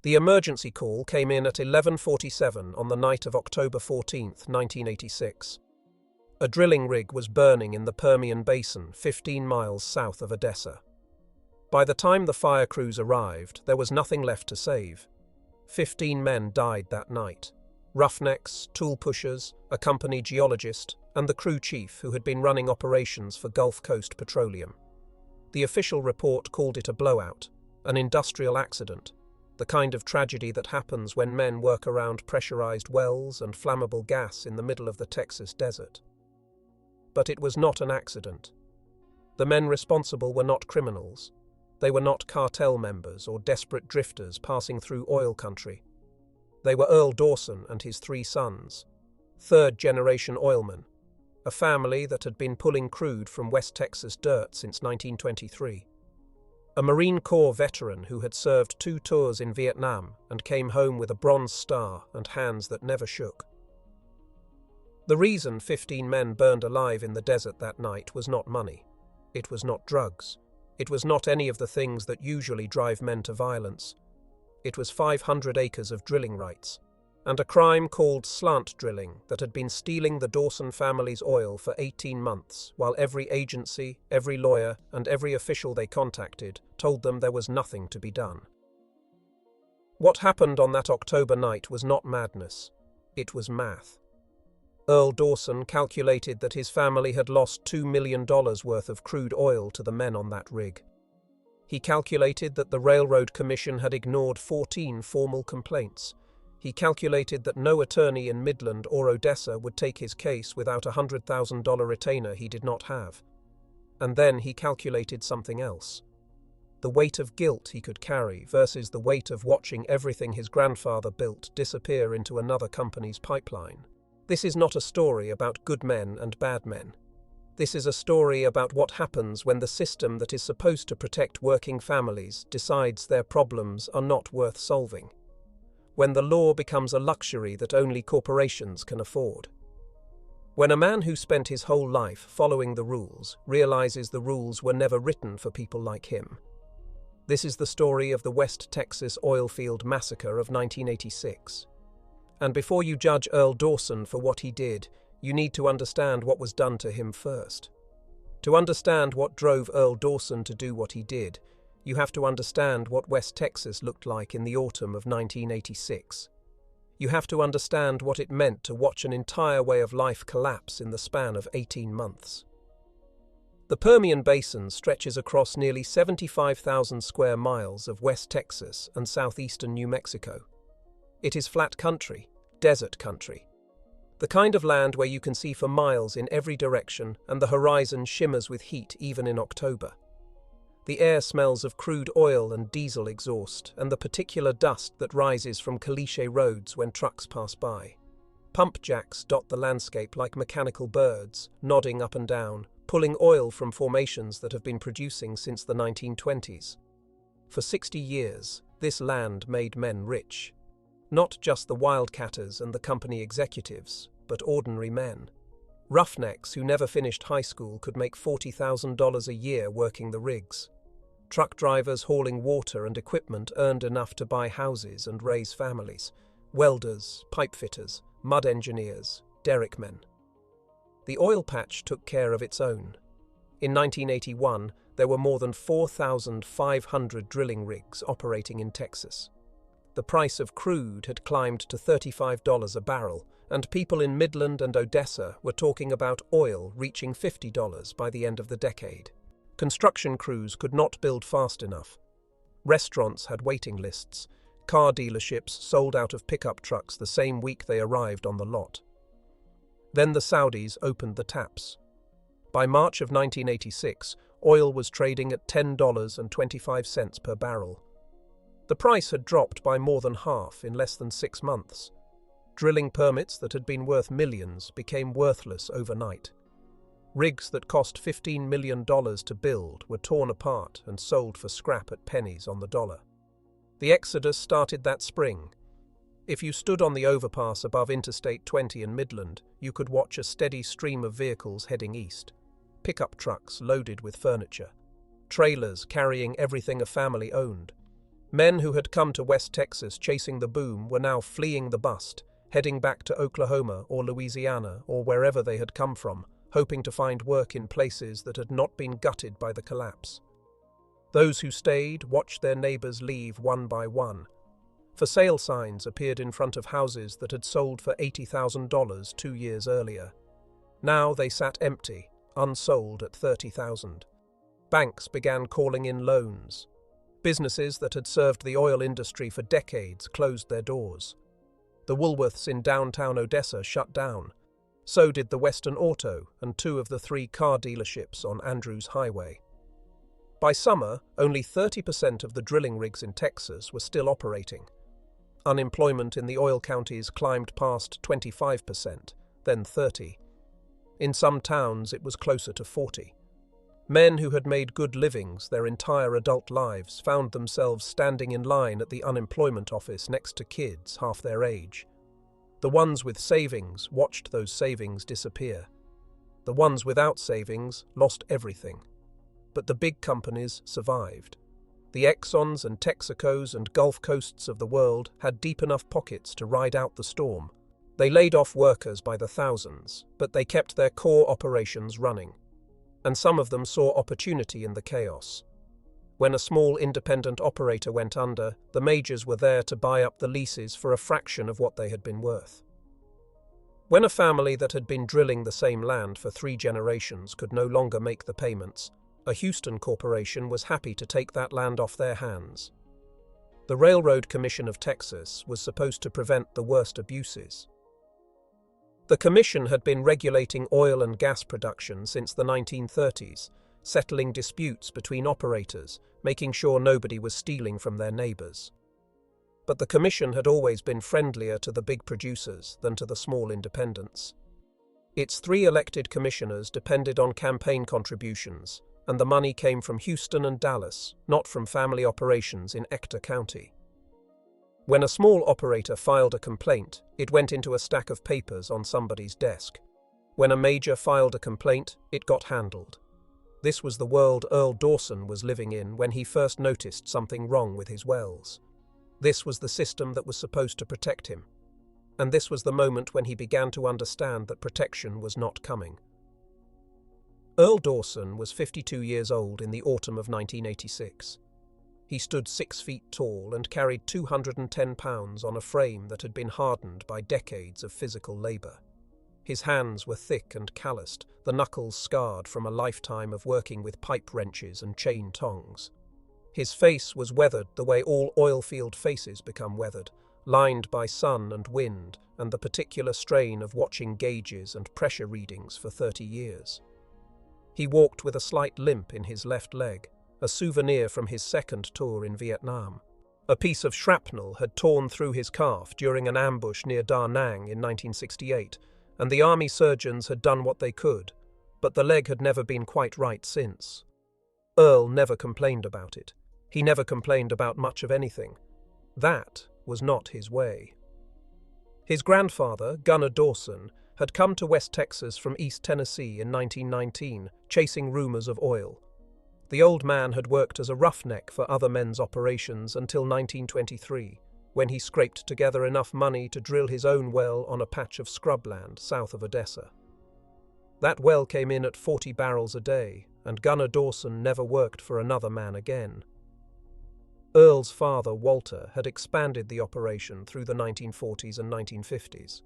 The emergency call came in at 11:47 on the night of October 14, 1986. A drilling rig was burning in the Permian Basin, 15 miles south of Odessa. By the time the fire crews arrived, there was nothing left to save. 15 men died that night. Roughnecks, tool pushers, a company geologist, and the crew chief who had been running operations for Gulf Coast Petroleum. The official report called it a blowout, an industrial accident, the kind of tragedy that happens when men work around pressurized wells and flammable gas in the middle of the Texas desert. But it was not an accident. The men responsible were not criminals. They were not cartel members or desperate drifters passing through oil country. They were Earl Dawson and his 3 sons, third-generation oilmen, a family that had been pulling crude from West Texas dirt since 1923. A Marine Corps veteran who had served 2 tours in Vietnam and came home with a Bronze Star and hands that never shook. The reason 15 men burned alive in the desert that night was not money. It was not drugs. It was not any of the things that usually drive men to violence. It was 500 acres of drilling rights, and a crime called slant drilling that had been stealing the Dawson family's oil for 18 months, while every agency, every lawyer, and every official they contacted told them there was nothing to be done. What happened on that October night was not madness. It was math. Earl Dawson calculated that his family had lost $2 million worth of crude oil to the men on that rig. He calculated that the Railroad Commission had ignored 14 formal complaints. He calculated that no attorney in Midland or Odessa would take his case without a $100,000 retainer he did not have. And then he calculated something else. The weight of guilt he could carry versus the weight of watching everything his grandfather built disappear into another company's pipeline. This is not a story about good men and bad men. This is a story about what happens when the system that is supposed to protect working families decides their problems are not worth solving. When the law becomes a luxury that only corporations can afford. When a man who spent his whole life following the rules realizes the rules were never written for people like him. This is the story of the West Texas Oilfield Massacre of 1986. And before you judge Earl Dawson for what he did, you need to understand what was done to him first. To understand what drove Earl Dawson to do what he did, you have to understand what West Texas looked like in the autumn of 1986. You have to understand what it meant to watch an entire way of life collapse in the span of 18 months. The Permian Basin stretches across nearly 75,000 square miles of West Texas and southeastern New Mexico. It is flat country, desert country. The kind of land where you can see for miles in every direction and the horizon shimmers with heat even in October. The air smells of crude oil and diesel exhaust and the particular dust that rises from caliche roads when trucks pass by. Pump jacks dot the landscape like mechanical birds, nodding up and down, pulling oil from formations that have been producing since the 1920s. For 60 years, this land made men rich. Not just the wildcatters and the company executives, but ordinary men. Roughnecks who never finished high school could make $40,000 a year working the rigs. Truck drivers hauling water and equipment earned enough to buy houses and raise families. Welders, pipe fitters, mud engineers, derrickmen. The oil patch took care of its own. In 1981, there were more than 4,500 drilling rigs operating in Texas. The price of crude had climbed to $35 a barrel, and people in Midland and Odessa were talking about oil reaching $50 by the end of the decade. Construction crews could not build fast enough. Restaurants had waiting lists. Car dealerships sold out of pickup trucks the same week they arrived on the lot. Then the Saudis opened the taps. By March of 1986, oil was trading at $10.25 per barrel. The price had dropped by more than half in less than 6 months. Drilling permits that had been worth millions became worthless overnight. Rigs that cost $15 million to build were torn apart and sold for scrap at pennies on the dollar. The exodus started that spring. If you stood on the overpass above Interstate 20 in Midland, you could watch a steady stream of vehicles heading east. Pickup trucks loaded with furniture. Trailers carrying everything a family owned. Men who had come to West Texas chasing the boom were now fleeing the bust, heading back to Oklahoma or Louisiana or wherever they had come from, hoping to find work in places that had not been gutted by the collapse. Those who stayed watched their neighbors leave one by one. For sale signs appeared in front of houses that had sold for $80,000 2 years earlier. Now they sat empty, unsold at $30,000. Banks began calling in loans. Businesses that had served the oil industry for decades closed their doors. The Woolworths in downtown Odessa shut down. So did the Western Auto and 2 of the 3 car dealerships on Andrews Highway. By summer, only 30% of the drilling rigs in Texas were still operating. Unemployment in the oil counties climbed past 25%, then 30%. In some towns, it was closer to 40%. Men who had made good livings their entire adult lives found themselves standing in line at the unemployment office next to kids half their age. The ones with savings watched those savings disappear. The ones without savings lost everything. But the big companies survived. The Exxons and Texacos and Gulf Coasts of the world had deep enough pockets to ride out the storm. They laid off workers by the thousands, but they kept their core operations running. And some of them saw opportunity in the chaos. When a small independent operator went under, the majors were there to buy up the leases for a fraction of what they had been worth. When a family that had been drilling the same land for 3 generations could no longer make the payments, a Houston corporation was happy to take that land off their hands. The Railroad Commission of Texas was supposed to prevent the worst abuses. The commission had been regulating oil and gas production since the 1930s, settling disputes between operators, making sure nobody was stealing from their neighbors. But the commission had always been friendlier to the big producers than to the small independents. Its 3 elected commissioners depended on campaign contributions, and the money came from Houston and Dallas, not from family operations in Ector County. When a small operator filed a complaint, it went into a stack of papers on somebody's desk. When a major filed a complaint, it got handled. This was the world Earl Dawson was living in when he first noticed something wrong with his wells. This was the system that was supposed to protect him. And this was the moment when he began to understand that protection was not coming. Earl Dawson was 52 years old in the autumn of 1986. He stood 6 feet tall and carried 210 pounds on a frame that had been hardened by decades of physical labor. His hands were thick and calloused, the knuckles scarred from a lifetime of working with pipe wrenches and chain tongs. His face was weathered the way all oilfield faces become weathered, lined by sun and wind and the particular strain of watching gauges and pressure readings for 30 years. He walked with a slight limp in his left leg, a souvenir from his second tour in Vietnam. A piece of shrapnel had torn through his calf during an ambush near Da Nang in 1968, and the army surgeons had done what they could, but the leg had never been quite right since. Earl never complained about it. He never complained about much of anything. That was not his way. His grandfather, Gunner Dawson, had come to West Texas from East Tennessee in 1919, chasing rumors of oil. The old man had worked as a roughneck for other men's operations until 1923, when he scraped together enough money to drill his own well on a patch of scrubland south of Odessa. That well came in at 40 barrels a day, and Gunner Dawson never worked for another man again. Earl's father, Walter, had expanded the operation through the 1940s and 1950s.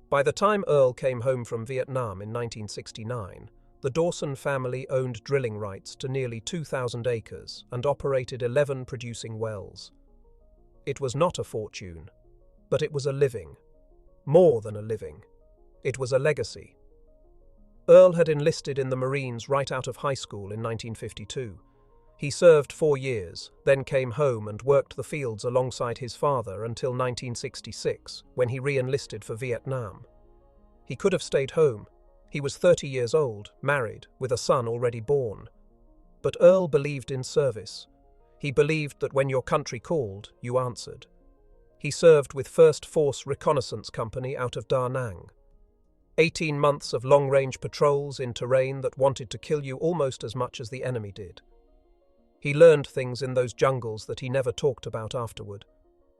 By the time Earl came home from Vietnam in 1969, the Dawson family owned drilling rights to nearly 2,000 acres and operated 11 producing wells. It was not a fortune, but it was a living. More than a living. It was a legacy. Earl had enlisted in the Marines right out of high school in 1952. He served 4 years, then came home and worked the fields alongside his father until 1966, when he re-enlisted for Vietnam. He could have stayed home. He was 30 years old, married, with a son already born. But Earl believed in service. He believed that when your country called, you answered. He served with 1st Force Reconnaissance Company out of Da Nang. 18 months of long-range patrols in terrain that wanted to kill you almost as much as the enemy did. He learned things in those jungles that he never talked about afterward.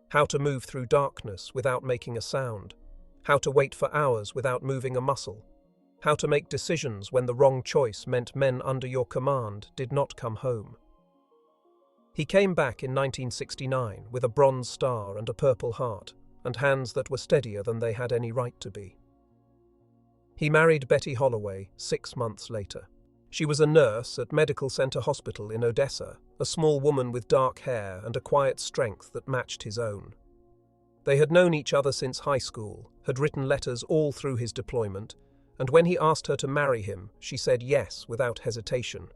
How to move through darkness without making a sound. How to wait for hours without moving a muscle. How to make decisions when the wrong choice meant men under your command did not come home. He came back in 1969 with a Bronze Star and a Purple Heart, and hands that were steadier than they had any right to be. He married Betty Holloway 6 months later. She was a nurse at Medical Center Hospital in Odessa, a small woman with dark hair and a quiet strength that matched his own. They had known each other since high school, had written letters all through his deployment, and when he asked her to marry him, she said yes without hesitation.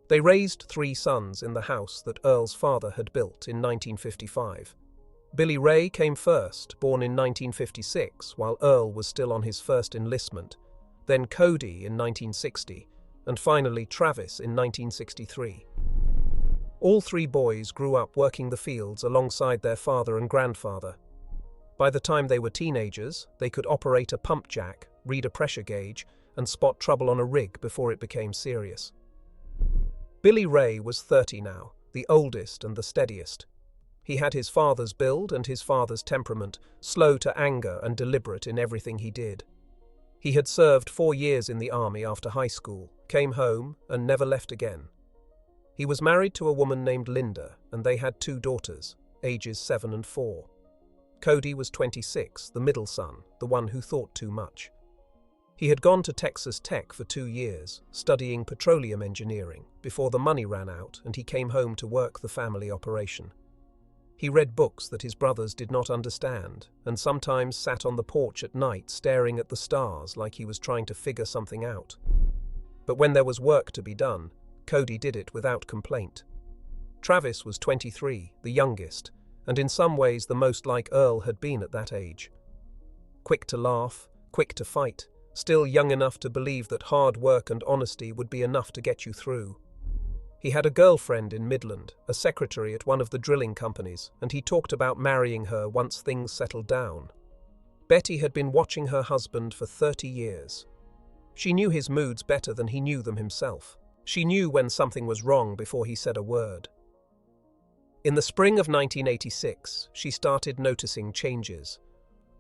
They raised 3 sons in the house that Earl's father had built in 1955. Billy Ray came first, born in 1956, while Earl was still on his first enlistment, then Cody in 1960, and finally Travis in 1963. All 3 boys grew up working the fields alongside their father and grandfather. By the time they were teenagers, they could operate a pump jack, read a pressure gauge, and spot trouble on a rig before it became serious. Billy Ray was 30 now, the oldest and the steadiest. He had his father's build and his father's temperament, slow to anger and deliberate in everything he did. He had served 4 years in the army after high school, came home, and never left again. He was married to a woman named Linda, and they had 2 daughters, ages 7 and 4. Cody was 26, the middle son, the one who thought too much. He had gone to Texas Tech for 2 years, studying petroleum engineering, before the money ran out and he came home to work the family operation. He read books that his brothers did not understand, and sometimes sat on the porch at night staring at the stars like he was trying to figure something out. But when there was work to be done, Cody did it without complaint. Travis was 23, the youngest, and in some ways the most like Earl had been at that age. Quick to laugh, quick to fight, still young enough to believe that hard work and honesty would be enough to get you through. He had a girlfriend in Midland, a secretary at one of the drilling companies, and he talked about marrying her once things settled down. Betty had been watching her husband for 30 years. She knew his moods better than he knew them himself. She knew when something was wrong before he said a word. In the spring of 1986, she started noticing changes.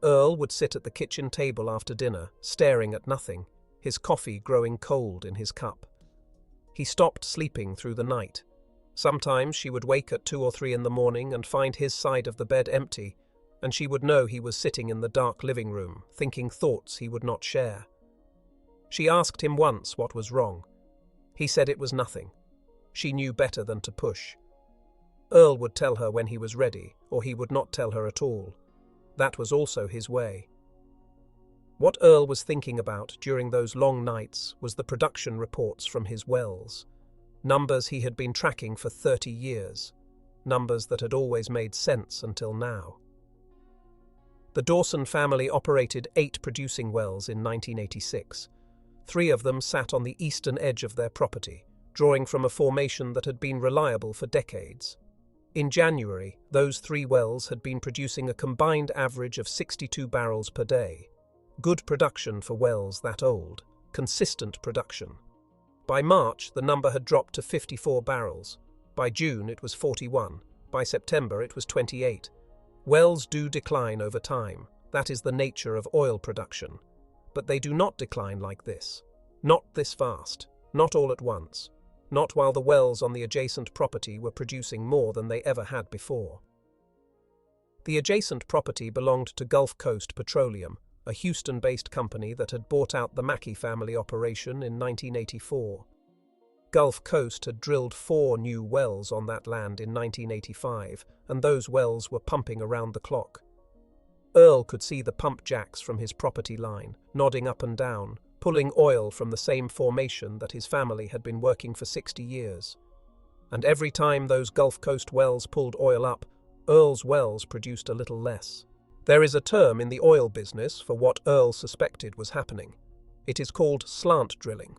Earl would sit at the kitchen table after dinner, staring at nothing, his coffee growing cold in his cup. He stopped sleeping through the night. Sometimes she would wake at 2 or 3 in the morning and find his side of the bed empty, and she would know he was sitting in the dark living room, thinking thoughts he would not share. She asked him once what was wrong. He said it was nothing. She knew better than to push. Earl would tell her when he was ready, or he would not tell her at all. That was also his way. What Earl was thinking about during those long nights was the production reports from his wells. Numbers he had been tracking for 30 years. Numbers that had always made sense until now. The Dawson family operated 8 producing wells in 1986. 3 of them sat on the eastern edge of their property, drawing from a formation that had been reliable for decades. In January, those 3 wells had been producing a combined average of 62 barrels per day. Good production for wells that old, consistent production. By March, the number had dropped to 54 barrels. By June, it was 41. By September, it was 28. Wells do decline over time. That is the nature of oil production. But they do not decline like this. Not this fast. Not all at once. Not while the wells on the adjacent property were producing more than they ever had before. The adjacent property belonged to Gulf Coast Petroleum, a Houston-based company that had bought out the Mackey family operation in 1984. Gulf Coast had drilled 4 new wells on that land in 1985, and those wells were pumping around the clock. Earl could see the pump jacks from his property line, nodding up and down, pulling oil from the same formation that his family had been working for 60 years. And every time those Gulf Coast wells pulled oil up, Earl's wells produced a little less. There is a term in the oil business for what Earl suspected was happening. It is called slant drilling.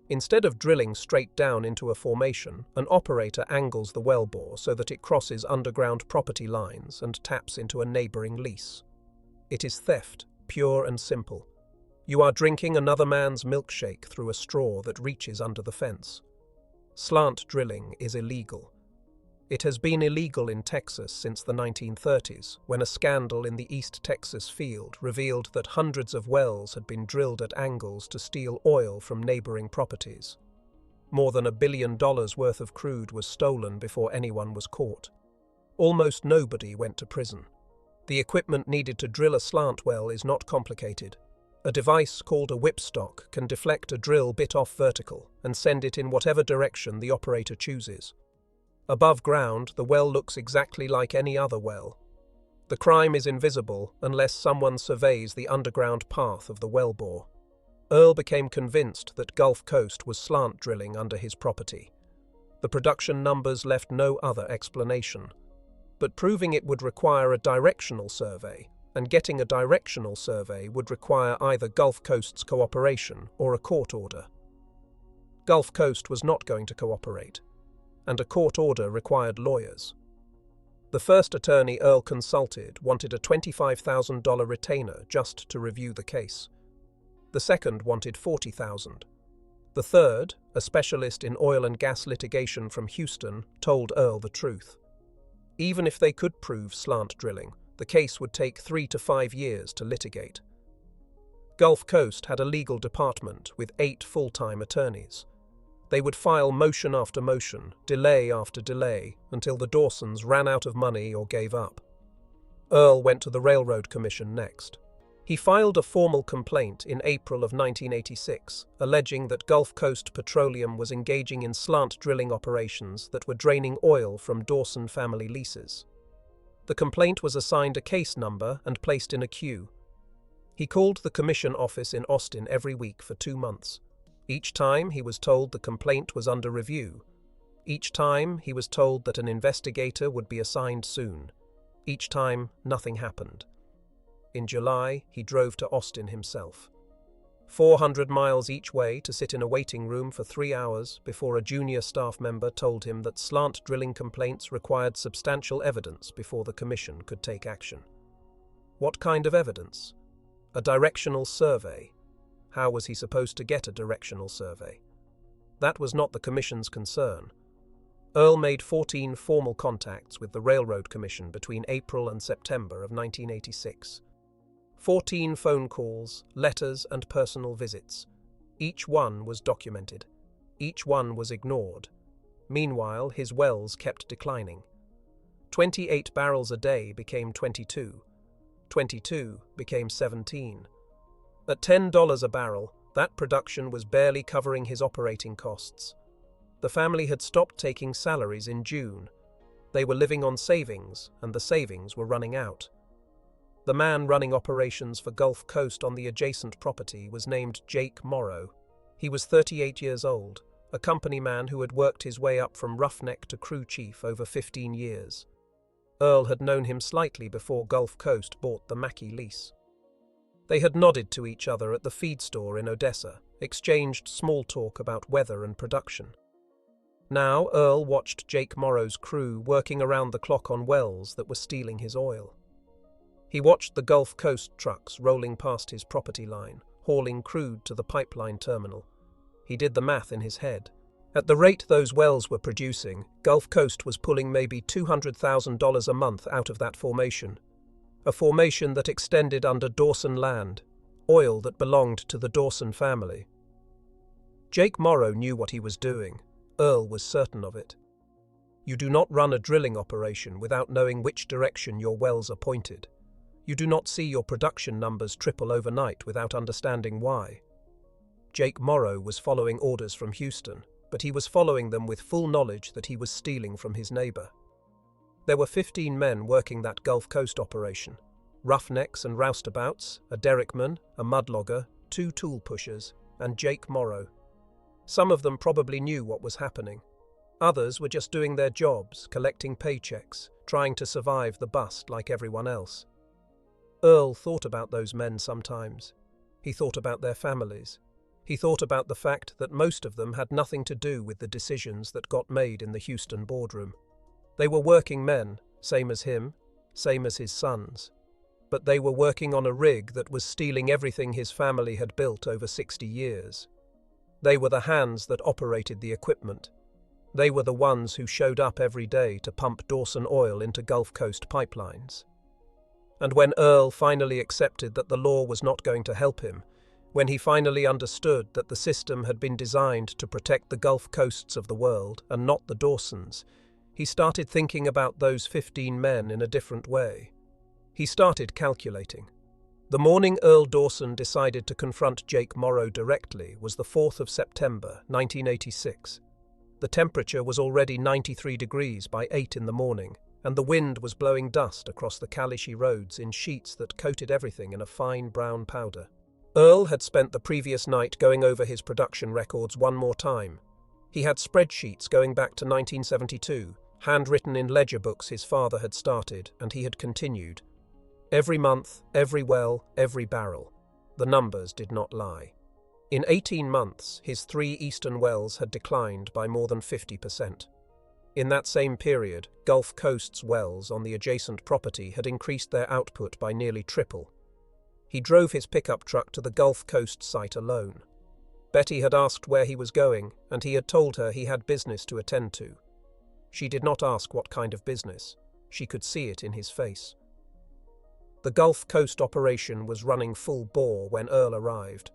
Instead of drilling straight down into a formation, an operator angles the wellbore so that it crosses underground property lines and taps into a neighboring lease. It is theft, pure and simple. You are drinking another man's milkshake through a straw that reaches under the fence. Slant drilling is illegal. It has been illegal in Texas since the 1930s, when a scandal in the East Texas field revealed that hundreds of wells had been drilled at angles to steal oil from neighboring properties. More than $1 billion worth of crude was stolen before anyone was caught. Almost nobody went to prison. The equipment needed to drill a slant well is not complicated. A device called a whipstock can deflect a drill bit off vertical and send it in whatever direction the operator chooses. Above ground, the well looks exactly like any other well. The crime is invisible unless someone surveys the underground path of the wellbore. Earl became convinced that Gulf Coast was slant drilling under his property. The production numbers left no other explanation. But proving it would require a directional survey, and getting a directional survey would require either Gulf Coast's cooperation or a court order. Gulf Coast was not going to cooperate, and a court order required lawyers. The first attorney Earl consulted wanted a $25,000 retainer just to review the case. The second wanted $40,000. The third, a specialist in oil and gas litigation from Houston, told Earl the truth. Even if they could prove slant drilling, the case would take 3 to 5 years to litigate. Gulf Coast had a legal department with 8 full-time attorneys. They would file motion after motion, delay after delay, until the Dawsons ran out of money or gave up. Earl went to the Railroad Commission next. He filed a formal complaint in April of 1986, alleging that Gulf Coast Petroleum was engaging in slant drilling operations that were draining oil from Dawson family leases. The complaint was assigned a case number and placed in a queue. He called the commission office in Austin every week for 2 months. Each time he was told the complaint was under review. Each time he was told that an investigator would be assigned soon. Each time nothing happened. In July, he drove to Austin himself. 400 miles each way to sit in a waiting room for 3 hours before a junior staff member told him that slant drilling complaints required substantial evidence before the commission could take action. What kind of evidence? A directional survey. How was he supposed to get a directional survey? That was not the commission's concern. Earl made 14 formal contacts with the Railroad Commission between April and September of 1986. 14 phone calls, letters, and personal visits. Each one was documented. Each one was ignored. Meanwhile, his wells kept declining. 28 barrels a day became 22. 22 became 17. At $10 a barrel, that production was barely covering his operating costs. The family had stopped taking salaries in June. They were living on savings, and the savings were running out. The man running operations for Gulf Coast on the adjacent property was named Jake Morrow. He was 38 years old, a company man who had worked his way up from roughneck to crew chief over 15 years. Earl had known him slightly before Gulf Coast bought the Mackey lease. They had nodded to each other at the feed store in Odessa, exchanged small talk about weather and production. Now Earl watched Jake Morrow's crew working around the clock on wells that were stealing his oil. He watched the Gulf Coast trucks rolling past his property line, hauling crude to the pipeline terminal. He did the math in his head. At the rate those wells were producing, Gulf Coast was pulling maybe $200,000 a month out of that formation. A formation that extended under Dawson land, oil that belonged to the Dawson family. Jake Morrow knew what he was doing. Earl was certain of it. You do not run a drilling operation without knowing which direction your wells are pointed. You do not see your production numbers triple overnight without understanding why. Jake Morrow was following orders from Houston, but he was following them with full knowledge that he was stealing from his neighbor. There were 15 men working that Gulf Coast operation. Roughnecks and roustabouts, a derrickman, a mudlogger, 2 tool pushers, and Jake Morrow. Some of them probably knew what was happening. Others were just doing their jobs, collecting paychecks, trying to survive the bust like everyone else. Earl thought about those men sometimes. He thought about their families. He thought about the fact that most of them had nothing to do with the decisions that got made in the Houston boardroom. They were working men, same as him, same as his sons. But they were working on a rig that was stealing everything his family had built over 60 years. They were the hands that operated the equipment. They were the ones who showed up every day to pump Dawson oil into Gulf Coast pipelines. And when Earl finally accepted that the law was not going to help him, when he finally understood that the system had been designed to protect the Gulf coasts of the world and not the Dawsons, he started thinking about those 15 men in a different way. He started calculating. The morning Earl Dawson decided to confront Jake Morrow directly was the 4th of September, 1986. The temperature was already 93 degrees by 8 in the morning, and the wind was blowing dust across the Kalishi roads in sheets that coated everything in a fine brown powder. Earl had spent the previous night going over his production records one more time. He had spreadsheets going back to 1972, handwritten in ledger books his father had started, and he had continued. Every month, every well, every barrel. The numbers did not lie. In 18 months, his 3 eastern wells had declined by more than 50%. In that same period, Gulf Coast's wells on the adjacent property had increased their output by nearly triple. He drove his pickup truck to the Gulf Coast site alone. Betty had asked where he was going, and he had told her he had business to attend to. She did not ask what kind of business. She could see it in his face. The Gulf Coast operation was running full bore when Earl arrived.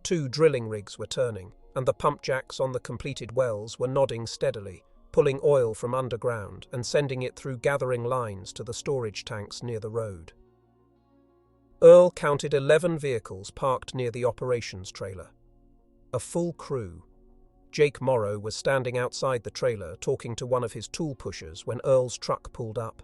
2 drilling rigs were turning, and the pump jacks on the completed wells were nodding steadily, pulling oil from underground and sending it through gathering lines to the storage tanks near the road. Earl counted 11 vehicles parked near the operations trailer. A full crew. Jake Morrow was standing outside the trailer talking to one of his tool pushers when Earl's truck pulled up.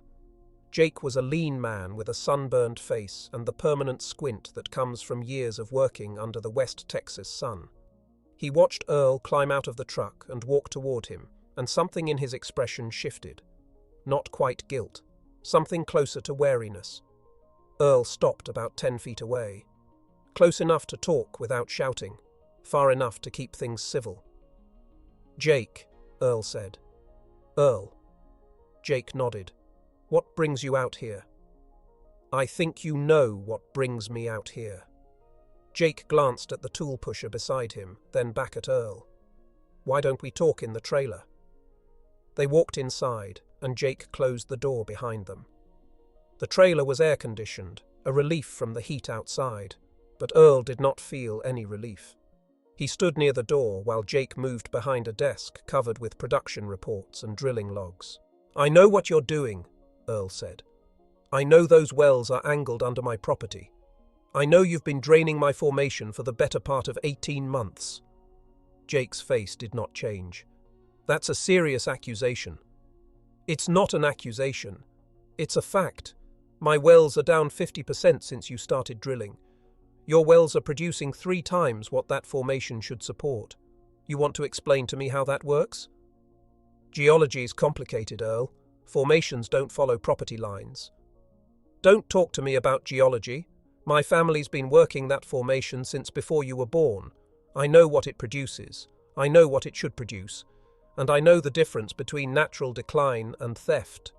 Jake was a lean man with a sunburned face and the permanent squint that comes from years of working under the West Texas sun. He watched Earl climb out of the truck and walk toward him, and something in his expression shifted. Not quite guilt, something closer to wariness. Earl stopped about 10 feet away. Close enough to talk without shouting, far enough to keep things civil. "Jake," Earl said. "Earl." Jake nodded. "What brings you out here?" "I think you know what brings me out here." Jake glanced at the tool pusher beside him, then back at Earl. "Why don't we talk in the trailer?" They walked inside, and Jake closed the door behind them. The trailer was air-conditioned, a relief from the heat outside, but Earl did not feel any relief. He stood near the door while Jake moved behind a desk covered with production reports and drilling logs. "I know what you're doing," Earl said. "I know those wells are angled under my property. I know you've been draining my formation for the better part of 18 months. Jake's face did not change. "That's a serious accusation." "It's not an accusation. It's a fact. My wells are down 50% since you started drilling. Your wells are producing 3 times what that formation should support. You want to explain to me how that works?" "Geology is complicated, Earl. Formations don't follow property lines." "Don't talk to me about geology. My family's been working that formation since before you were born. I know what it produces. I know what it should produce. And I know the difference between natural decline and theft."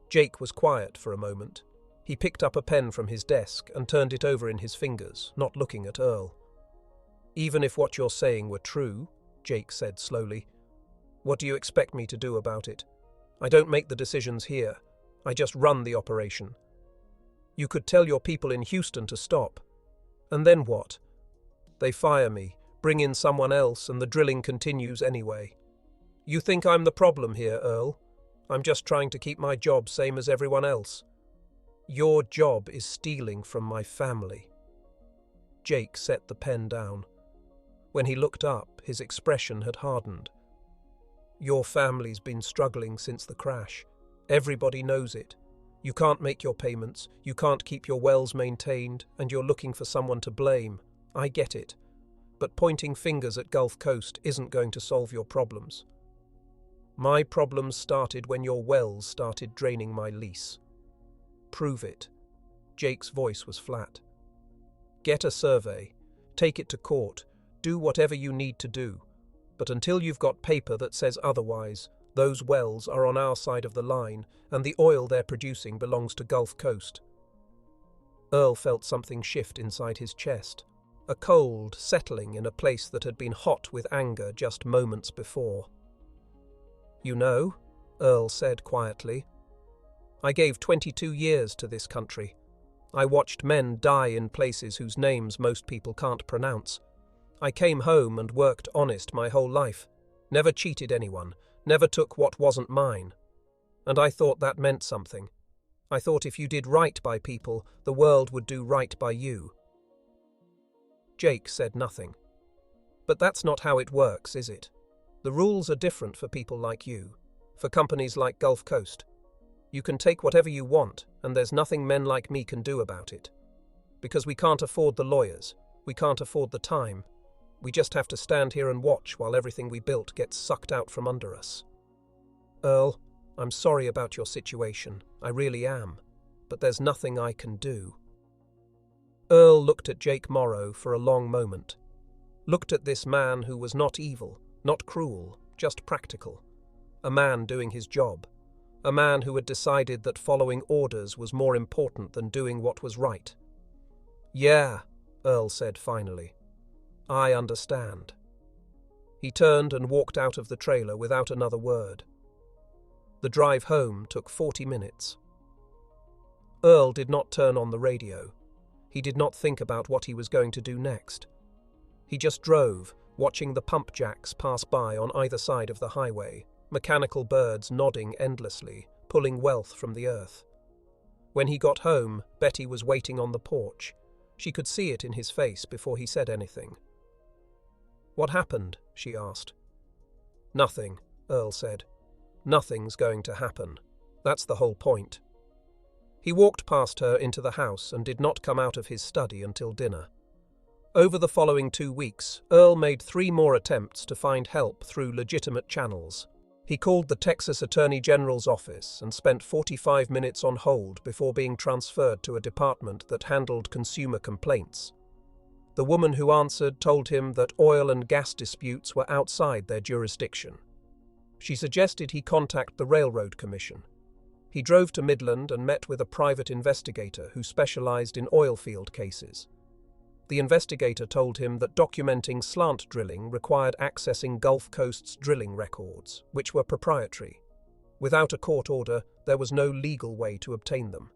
Jake was quiet for a moment. He picked up a pen from his desk and turned it over in his fingers, not looking at Earl. "Even if what you're saying were true," Jake said slowly, "what do you expect me to do about it? I don't make the decisions here. I just run the operation. You could tell your people in Houston to stop. And then what? They fire me, bring in someone else, and the drilling continues anyway. You think I'm the problem here, Earl? I'm just trying to keep my job same as everyone else. Your job is stealing from my family." Jake set the pen down. When he looked up, his expression had hardened. "Your family's been struggling since the crash. Everybody knows it. You can't make your payments, you can't keep your wells maintained, and you're looking for someone to blame. I get it. But pointing fingers at Gulf Coast isn't going to solve your problems. My problems started when your wells started draining my lease." "Prove it." Jake's voice was flat. "Get a survey. Take it to court. Do whatever you need to do. But until you've got paper that says otherwise, those wells are on our side of the line, and the oil they're producing belongs to Gulf Coast." Earl felt something shift inside his chest. a cold settling in a place that had been hot with anger just moments before. "You know," Earl said quietly, "I gave 22 years to this country. I watched men die in places whose names most people can't pronounce. I came home and worked honest my whole life, never cheated anyone, never took what wasn't mine. And I thought that meant something. I thought if you did right by people, the world would do right by you." Jake said nothing. "But that's not how it works, is it? The rules are different for people like you, for companies like Gulf Coast. You can take whatever you want, and there's nothing men like me can do about it. Because we can't afford the lawyers, we can't afford the time. We just have to stand here and watch while everything we built gets sucked out from under us. Earl, I'm sorry about your situation, I really am, but there's nothing I can do." Earl looked at Jake Morrow for a long moment. Looked at this man who was not evil, not cruel, just practical. A man doing his job. A man who had decided that following orders was more important than doing what was right. "Yeah," Earl said finally. "I understand." He turned and walked out of the trailer without another word. The drive home took 40 minutes. Earl did not turn on the radio. He did not think about what he was going to do next. He just drove, watching the pump jacks pass by on either side of the highway, mechanical birds nodding endlessly, pulling wealth from the earth. When he got home, Betty was waiting on the porch. She could see it in his face before he said anything. "What happened?" she asked. "Nothing," Earl said. "Nothing's going to happen. That's the whole point." He walked past her into the house and did not come out of his study until dinner. Over the following 2 weeks, Earl made 3 more attempts to find help through legitimate channels. He called the Texas Attorney General's office and spent 45 minutes on hold before being transferred to a department that handled consumer complaints. The woman who answered told him that oil and gas disputes were outside their jurisdiction. She suggested he contact the Railroad Commission. He drove to Midland and met with a private investigator who specialized in oilfield cases. The investigator told him that documenting slant drilling required accessing Gulf Coast's drilling records, which were proprietary. Without a court order, there was no legal way to obtain them.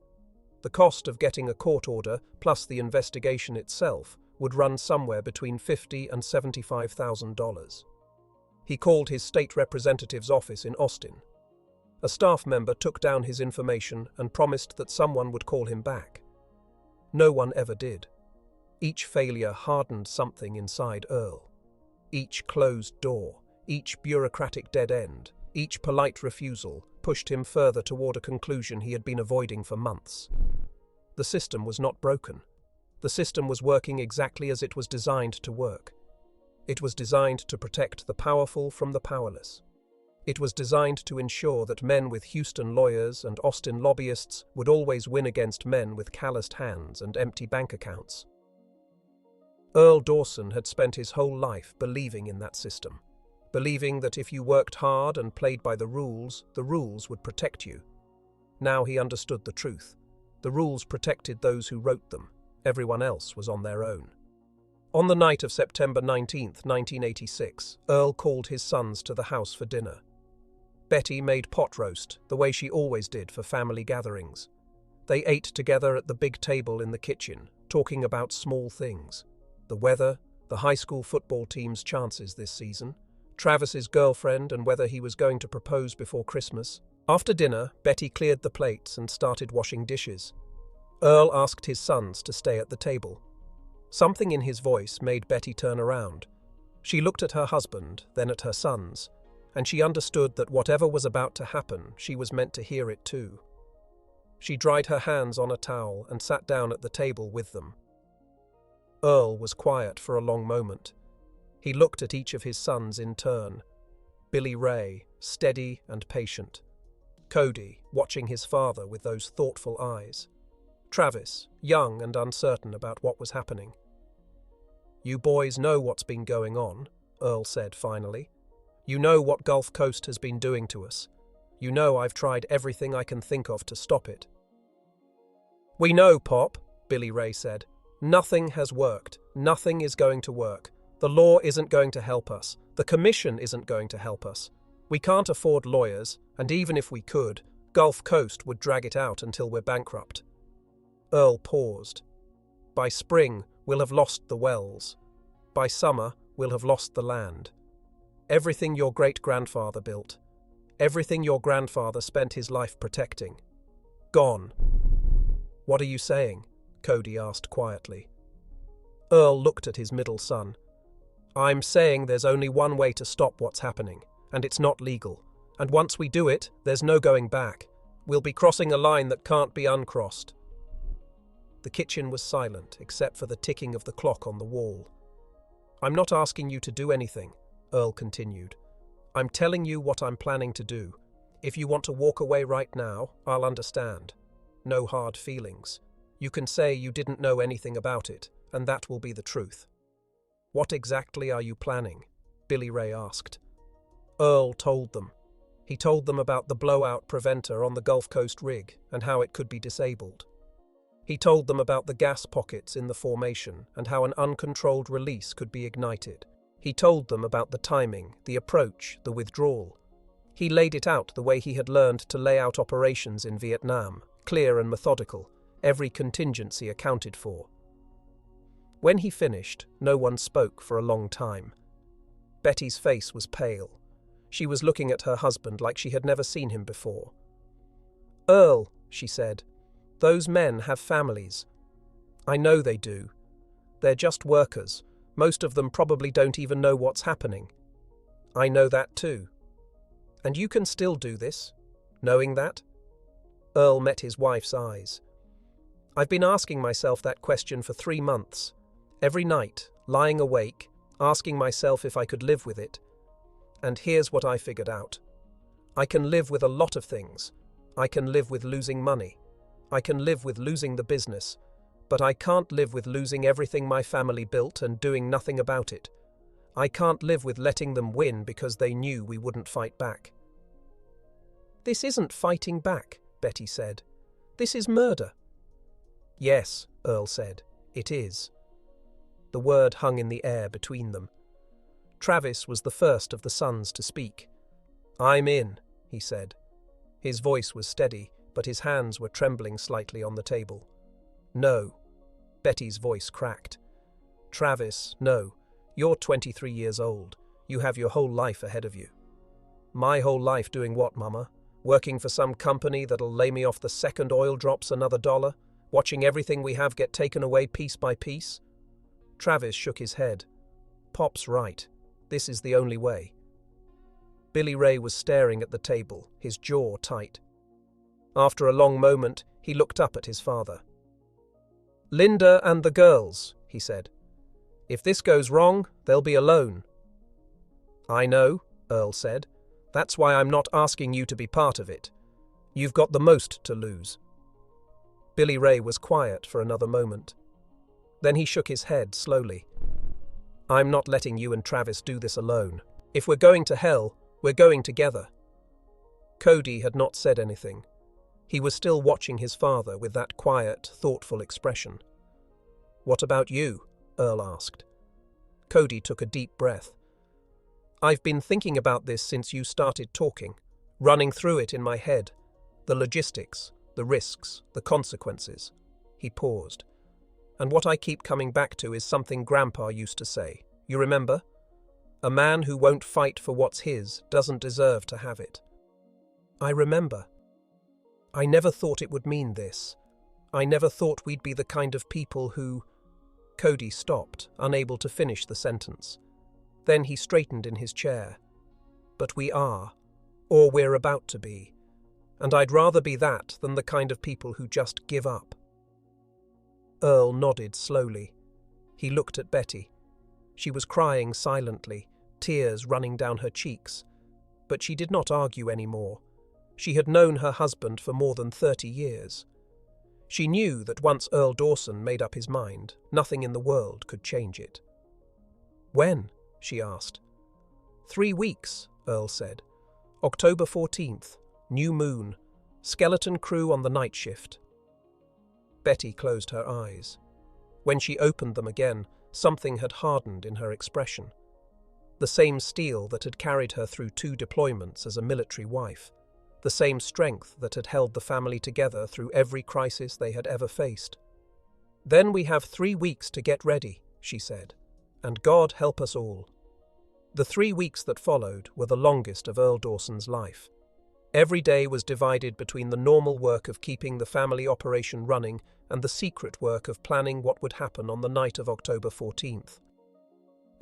The cost of getting a court order, plus the investigation itself, would run somewhere between $50,000 and $75,000. He called his state representative's office in Austin. A staff member took down his information and promised that someone would call him back. No one ever did. Each failure hardened something inside Earl. Each closed door, each bureaucratic dead end, each polite refusal pushed him further toward a conclusion he had been avoiding for months. The system was not broken. The system was working exactly as it was designed to work. It was designed to protect the powerful from the powerless. It was designed to ensure that men with Houston lawyers and Austin lobbyists would always win against men with calloused hands and empty bank accounts. Earl Dawson had spent his whole life believing in that system, believing that if you worked hard and played by the rules would protect you. Now he understood the truth. The rules protected those who wrote them. Everyone else was on their own. On the night of September 19, 1986, Earl called his sons to the house for dinner. Betty made pot roast, the way she always did for family gatherings. They ate together at the big table in the kitchen, talking about small things. The weather, the high school football team's chances this season, Travis's girlfriend and whether he was going to propose before Christmas. After dinner, Betty cleared the plates and started washing dishes. Earl asked his sons to stay at the table. Something in his voice made Betty turn around. She looked at her husband, then at her sons, and she understood that whatever was about to happen, she was meant to hear it too. She dried her hands on a towel and sat down at the table with them. Earl was quiet for a long moment. He looked at each of his sons in turn. Billy Ray, steady and patient. Cody, watching his father with those thoughtful eyes. Travis, young and uncertain about what was happening. "You boys know what's been going on," Earl said finally. "You know what Gulf Coast has been doing to us. You know I've tried everything I can think of to stop it." "We know, Pop," Billy Ray said. "Nothing has worked. Nothing is going to work. The law isn't going to help us. The commission isn't going to help us. We can't afford lawyers, and even if we could, Gulf Coast would drag it out until we're bankrupt. Earl paused. By spring, we'll have lost the wells. By summer, we'll have lost the land. Everything your great-grandfather built. Everything your grandfather spent his life protecting. Gone. What are you saying? Cody asked quietly. Earl looked at his middle son. I'm saying there's only one way to stop what's happening, and it's not legal. And once we do it, there's no going back. We'll be crossing a line that can't be uncrossed. The kitchen was silent, except for the ticking of the clock on the wall. I'm not asking you to do anything, Earl continued. I'm telling you what I'm planning to do. If you want to walk away right now, I'll understand. No hard feelings. You can say you didn't know anything about it, and that will be the truth. What exactly are you planning? Billy Ray asked. Earl told them. He told them about the blowout preventer on the Gulf Coast rig and how it could be disabled. He told them about the gas pockets in the formation and how an uncontrolled release could be ignited. He told them about the timing, the approach, the withdrawal. He laid it out the way he had learned to lay out operations in Vietnam, clear and methodical, every contingency accounted for. When he finished, no one spoke for a long time. Betty's face was pale. She was looking at her husband like she had never seen him before. Earl, she said, those men have families. I know they do. They're just workers. Most of them probably don't even know what's happening. I know that too. And you can still do this, knowing that? Earl met his wife's eyes. I've been asking myself that question for 3 months. Every night, lying awake, asking myself if I could live with it. And here's what I figured out. I can live with a lot of things. I can live with losing money. I can live with losing the business. But I can't live with losing everything my family built and doing nothing about it. I can't live with letting them win because they knew we wouldn't fight back. This isn't fighting back, Betty said. This is murder. Yes, Earl said, it is. The word hung in the air between them. Travis was the first of the sons to speak. I'm in, he said. His voice was steady, but his hands were trembling slightly on the table. No. Betty's voice cracked. Travis, no. You're 23 years old. You have your whole life ahead of you. My whole life doing what, Mama? Working for some company that'll lay me off the second oil drops another $1? Watching everything we have get taken away piece by piece? Travis shook his head. Pop's right. This is the only way. Billy Ray was staring at the table, his jaw tight. After a long moment, he looked up at his father. Linda and the girls, he said. If this goes wrong, they'll be alone. I know, Earl said. That's why I'm not asking you to be part of it. You've got the most to lose. Billy Ray was quiet for another moment. Then he shook his head slowly. I'm not letting you and Travis do this alone. If we're going to hell, we're going together. Cody had not said anything. He was still watching his father with that quiet, thoughtful expression. What about you? Earl asked. Cody took a deep breath. I've been thinking about this since you started talking, running through it in my head. The logistics, the risks, the consequences. He paused. And what I keep coming back to is something Grandpa used to say. You remember? A man who won't fight for what's his doesn't deserve to have it. I remember. I never thought it would mean this. I never thought we'd be the kind of people who... Cody stopped, unable to finish the sentence. Then he straightened in his chair. But we are, or we're about to be. And I'd rather be that than the kind of people who just give up. Earl nodded slowly. He looked at Betty. She was crying silently, tears running down her cheeks. But she did not argue anymore. She had known her husband for more than 30 years. She knew that once Earl Dawson made up his mind, nothing in the world could change it. When? She asked. 3 weeks, Earl said. October 14th, new moon, skeleton crew on the night shift. Betty closed her eyes. When she opened them again, Something had hardened in her expression. The same steel that had carried her through 2 deployments as a military wife. The same strength that had held the family together through every crisis they had ever faced. "Then we have 3 weeks to get ready," she said, "and God help us all." The 3 weeks that followed were the longest of Earl Dawson's life. Every day was divided between the normal work of keeping the family operation running and the secret work of planning what would happen on the night of October 14th.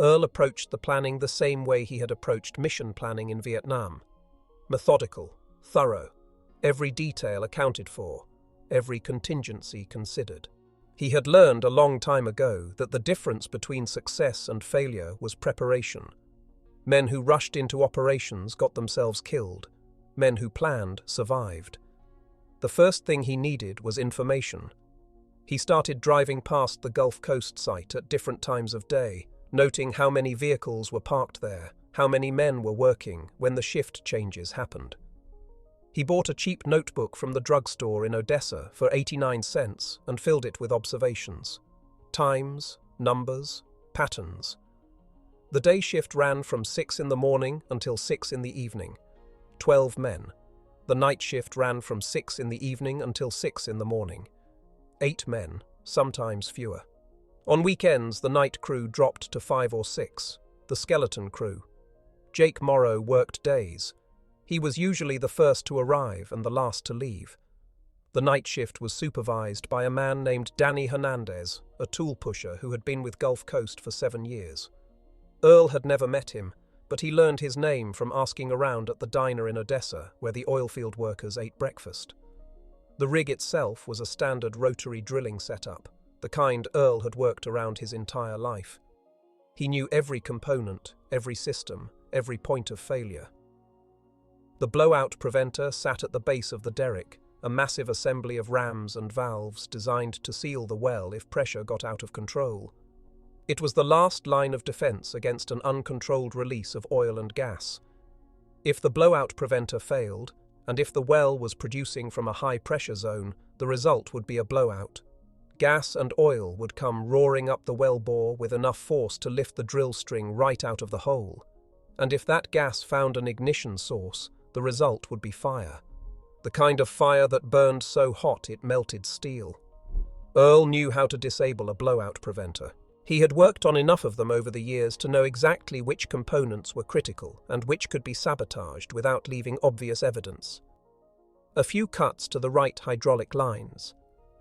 Earl approached the planning the same way he had approached mission planning in Vietnam. Methodical, thorough, every detail accounted for, every contingency considered. He had learned a long time ago that the difference between success and failure was preparation. Men who rushed into operations got themselves killed. Men who planned survived. The first thing he needed was information. He started driving past the Gulf Coast site at different times of day, noting how many vehicles were parked there, how many men were working when the shift changes happened. He bought a cheap notebook from the drugstore in Odessa for 89 cents and filled it with observations. Times, numbers, patterns. The day shift ran from 6 in the morning until 6 in the evening. 12 men. The night shift ran from 6 in the evening until 6 in the morning. 8 men, sometimes fewer. On weekends, the night crew dropped to 5 or 6, the skeleton crew. Jake Morrow worked days. He was usually the first to arrive and the last to leave. The night shift was supervised by a man named Danny Hernandez, a tool pusher who had been with Gulf Coast for 7 years. Earl had never met him, but he learned his name from asking around at the diner in Odessa where the oilfield workers ate breakfast. The rig itself was a standard rotary drilling setup, the kind Earl had worked around his entire life. He knew every component, every system, every point of failure. The blowout preventer sat at the base of the derrick, a massive assembly of rams and valves designed to seal the well if pressure got out of control. It was the last line of defense against an uncontrolled release of oil and gas. If the blowout preventer failed, and if the well was producing from a high-pressure zone, the result would be a blowout. Gas and oil would come roaring up the well bore with enough force to lift the drill string right out of the hole. And if that gas found an ignition source, the result would be fire. The kind of fire that burned so hot it melted steel. Earl knew how to disable a blowout preventer. He had worked on enough of them over the years to know exactly which components were critical and which could be sabotaged without leaving obvious evidence. A few cuts to the right hydraulic lines.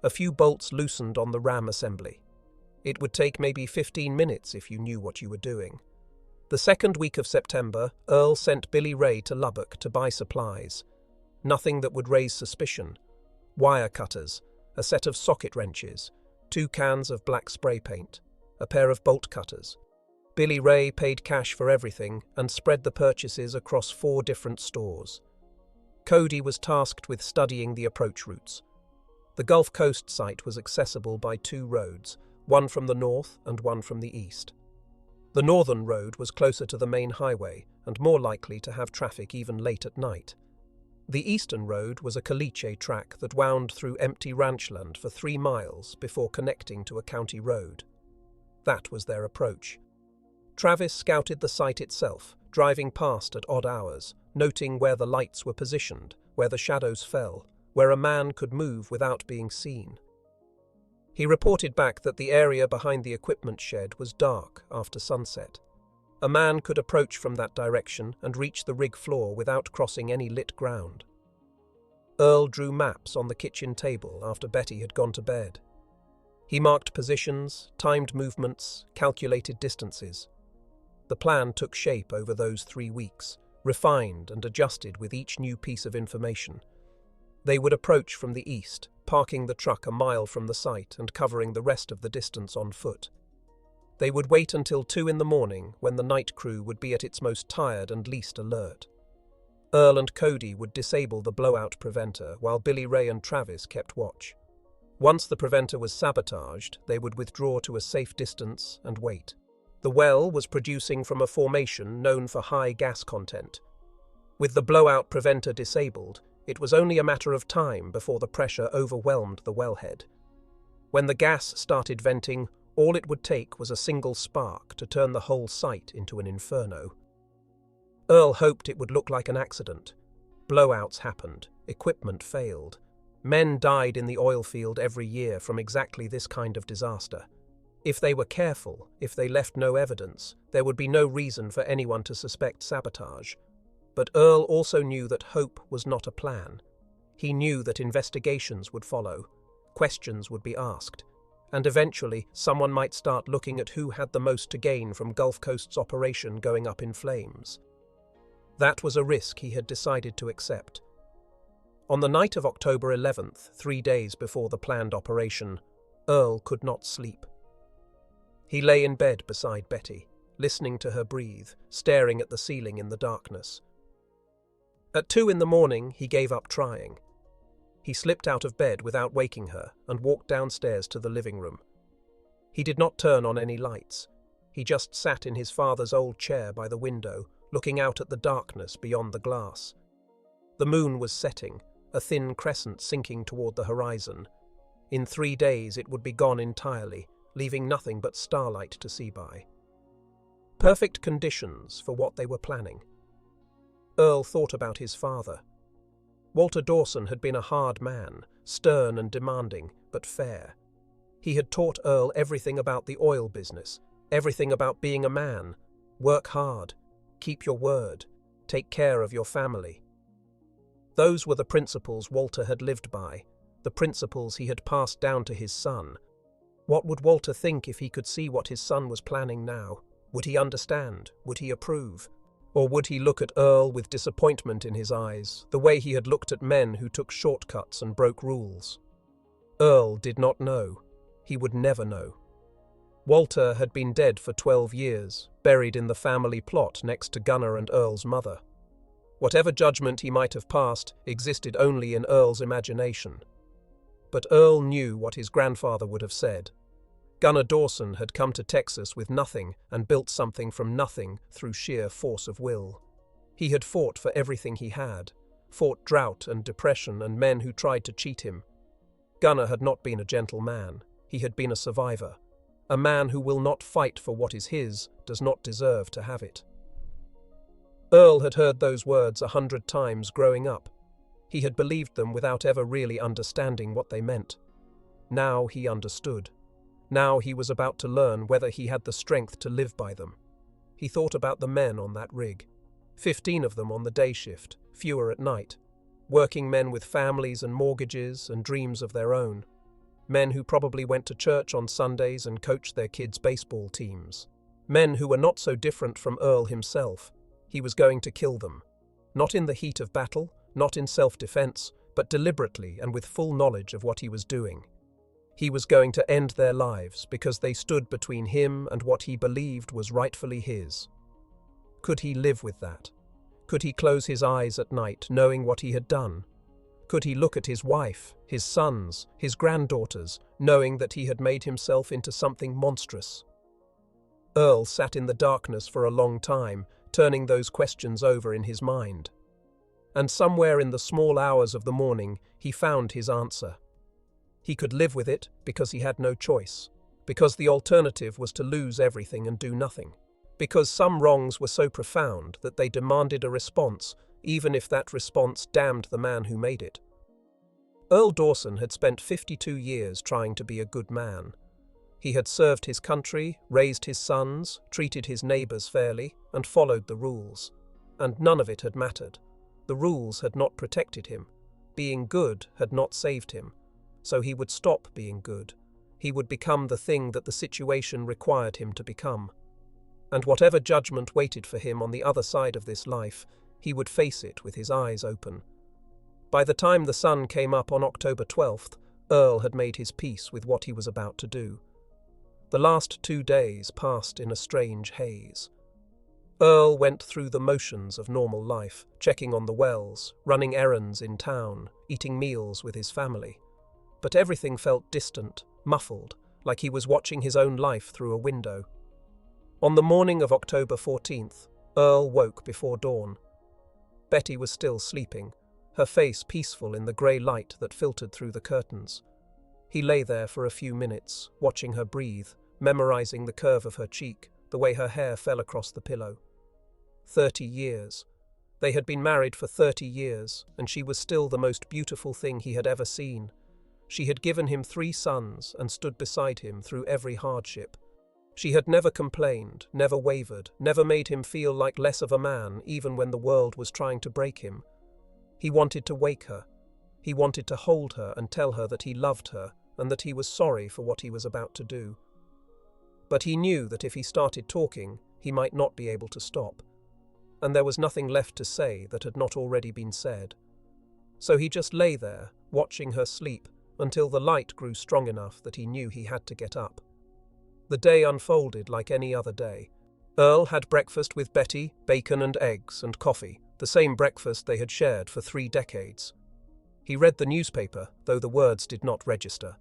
A few bolts loosened on the ram assembly. It would take maybe 15 minutes if you knew what you were doing. The second week of September, Earl sent Billy Ray to Lubbock to buy supplies. Nothing that would raise suspicion. Wire cutters, a set of socket wrenches, 2 cans of black spray paint, a pair of bolt cutters. Billy Ray paid cash for everything and spread the purchases across 4 different stores. Cody was tasked with studying the approach routes. The Gulf Coast site was accessible by 2 roads, one from the north and one from the east. The northern road was closer to the main highway and more likely to have traffic even late at night. The eastern road was a caliche track that wound through empty ranchland for 3 miles before connecting to a county road. That was their approach. Travis scouted the site itself, driving past at odd hours, noting where the lights were positioned, where the shadows fell, where a man could move without being seen. He reported back that the area behind the equipment shed was dark after sunset. A man could approach from that direction and reach the rig floor without crossing any lit ground. Earl drew maps on the kitchen table after Betty had gone to bed. He marked positions, timed movements, calculated distances. The plan took shape over those 3 weeks, refined and adjusted with each new piece of information. They would approach from the east, parking the truck a mile from the site and covering the rest of the distance on foot. They would wait until 2 in the morning, when the night crew would be at its most tired and least alert. Earl and Cody would disable the blowout preventer while Billy Ray and Travis kept watch. Once the preventer was sabotaged, they would withdraw to a safe distance and wait. The well was producing from a formation known for high gas content. With the blowout preventer disabled, it was only a matter of time before the pressure overwhelmed the wellhead. When the gas started venting, All it would take was a single spark to turn the whole site into an inferno. Earl hoped it would look like an accident. Blowouts happened, equipment failed. Men died in the oil field every year from exactly this kind of disaster. If they were careful, if they left no evidence, there would be no reason for anyone to suspect sabotage. But Earl also knew that hope was not a plan. He knew that investigations would follow, questions would be asked, and eventually someone might start looking at who had the most to gain from Gulf Coast's operation going up in flames. That was a risk he had decided to accept. On the night of October 11th, 3 days before the planned operation, Earl could not sleep. He lay in bed beside Betty, listening to her breathe, staring at the ceiling in the darkness. At 2 in the morning, he gave up trying. He slipped out of bed without waking her and walked downstairs to the living room. He did not turn on any lights. He just sat in his father's old chair by the window, looking out at the darkness beyond the glass. The moon was setting, a thin crescent sinking toward the horizon. In 3 days it would be gone entirely, leaving nothing but starlight to see by. Perfect conditions for what they were planning. Earl thought about his father. Walter Dawson had been a hard man, stern and demanding, but fair. He had taught Earl everything about the oil business, everything about being a man. Work hard, keep your word, take care of your family. Those were the principles Walter had lived by, the principles he had passed down to his son. What would Walter think if he could see what his son was planning now? Would he understand? Would he approve? Or would he look at Earl with disappointment in his eyes, the way he had looked at men who took shortcuts and broke rules? Earl did not know. He would never know. Walter had been dead for 12 years, buried in the family plot next to Gunnar and Earl's mother. Whatever judgment he might have passed existed only in Earl's imagination. But Earl knew what his grandfather would have said. Gunnar Dawson had come to Texas with nothing and built something from nothing through sheer force of will. He had fought for everything he had, fought drought and depression and men who tried to cheat him. Gunnar had not been a gentle man. He had been a survivor. A man who will not fight for what is his does not deserve to have it. Earl had heard those words 100 times growing up. He had believed them without ever really understanding what they meant. Now he understood. Now he was about to learn whether he had the strength to live by them. He thought about the men on that rig. 15 of them on the day shift, fewer at night. Working men with families and mortgages and dreams of their own. Men who probably went to church on Sundays and coached their kids' baseball teams. Men who were not so different from Earl himself. He was going to kill them. Not in the heat of battle, not in self-defense, but deliberately and with full knowledge of what he was doing. He was going to end their lives because they stood between him and what he believed was rightfully his. Could he live with that? Could he close his eyes at night knowing what he had done? Could he look at his wife, his sons, his granddaughters, knowing that he had made himself into something monstrous? Earl sat in the darkness for a long time, turning those questions over in his mind. And somewhere in the small hours of the morning, he found his answer. He could live with it because he had no choice, because the alternative was to lose everything and do nothing, because some wrongs were so profound that they demanded a response, even if that response damned the man who made it. Earl Dawson had spent 52 years trying to be a good man. He had served his country, raised his sons, treated his neighbors fairly, and followed the rules. And none of it had mattered. The rules had not protected him. Being good had not saved him. So he would stop being good. He would become the thing that the situation required him to become. And whatever judgment waited for him on the other side of this life, he would face it with his eyes open. By the time the sun came up on October 12th, Earl had made his peace with what he was about to do. The last 2 days passed in a strange haze. Earl went through the motions of normal life, checking on the wells, running errands in town, eating meals with his family. But everything felt distant, muffled, like he was watching his own life through a window. On the morning of October 14th, Earl woke before dawn. Betty was still sleeping, her face peaceful in the grey light that filtered through the curtains. He lay there for a few minutes, watching her breathe, memorizing the curve of her cheek, the way her hair fell across the pillow. 30 years. They had been married for 30 years, and she was still the most beautiful thing he had ever seen. She had given him 3 sons and stood beside him through every hardship. She had never complained, never wavered, never made him feel like less of a man, even when the world was trying to break him. He wanted to wake her. He wanted to hold her and tell her that he loved her and that he was sorry for what he was about to do. But he knew that if he started talking, he might not be able to stop. And there was nothing left to say that had not already been said. So he just lay there, watching her sleep, until the light grew strong enough that he knew he had to get up. The day unfolded like any other day. Earl had breakfast with Betty, bacon and eggs and coffee, the same breakfast they had shared for 3 decades. He read the newspaper, though the words did not register.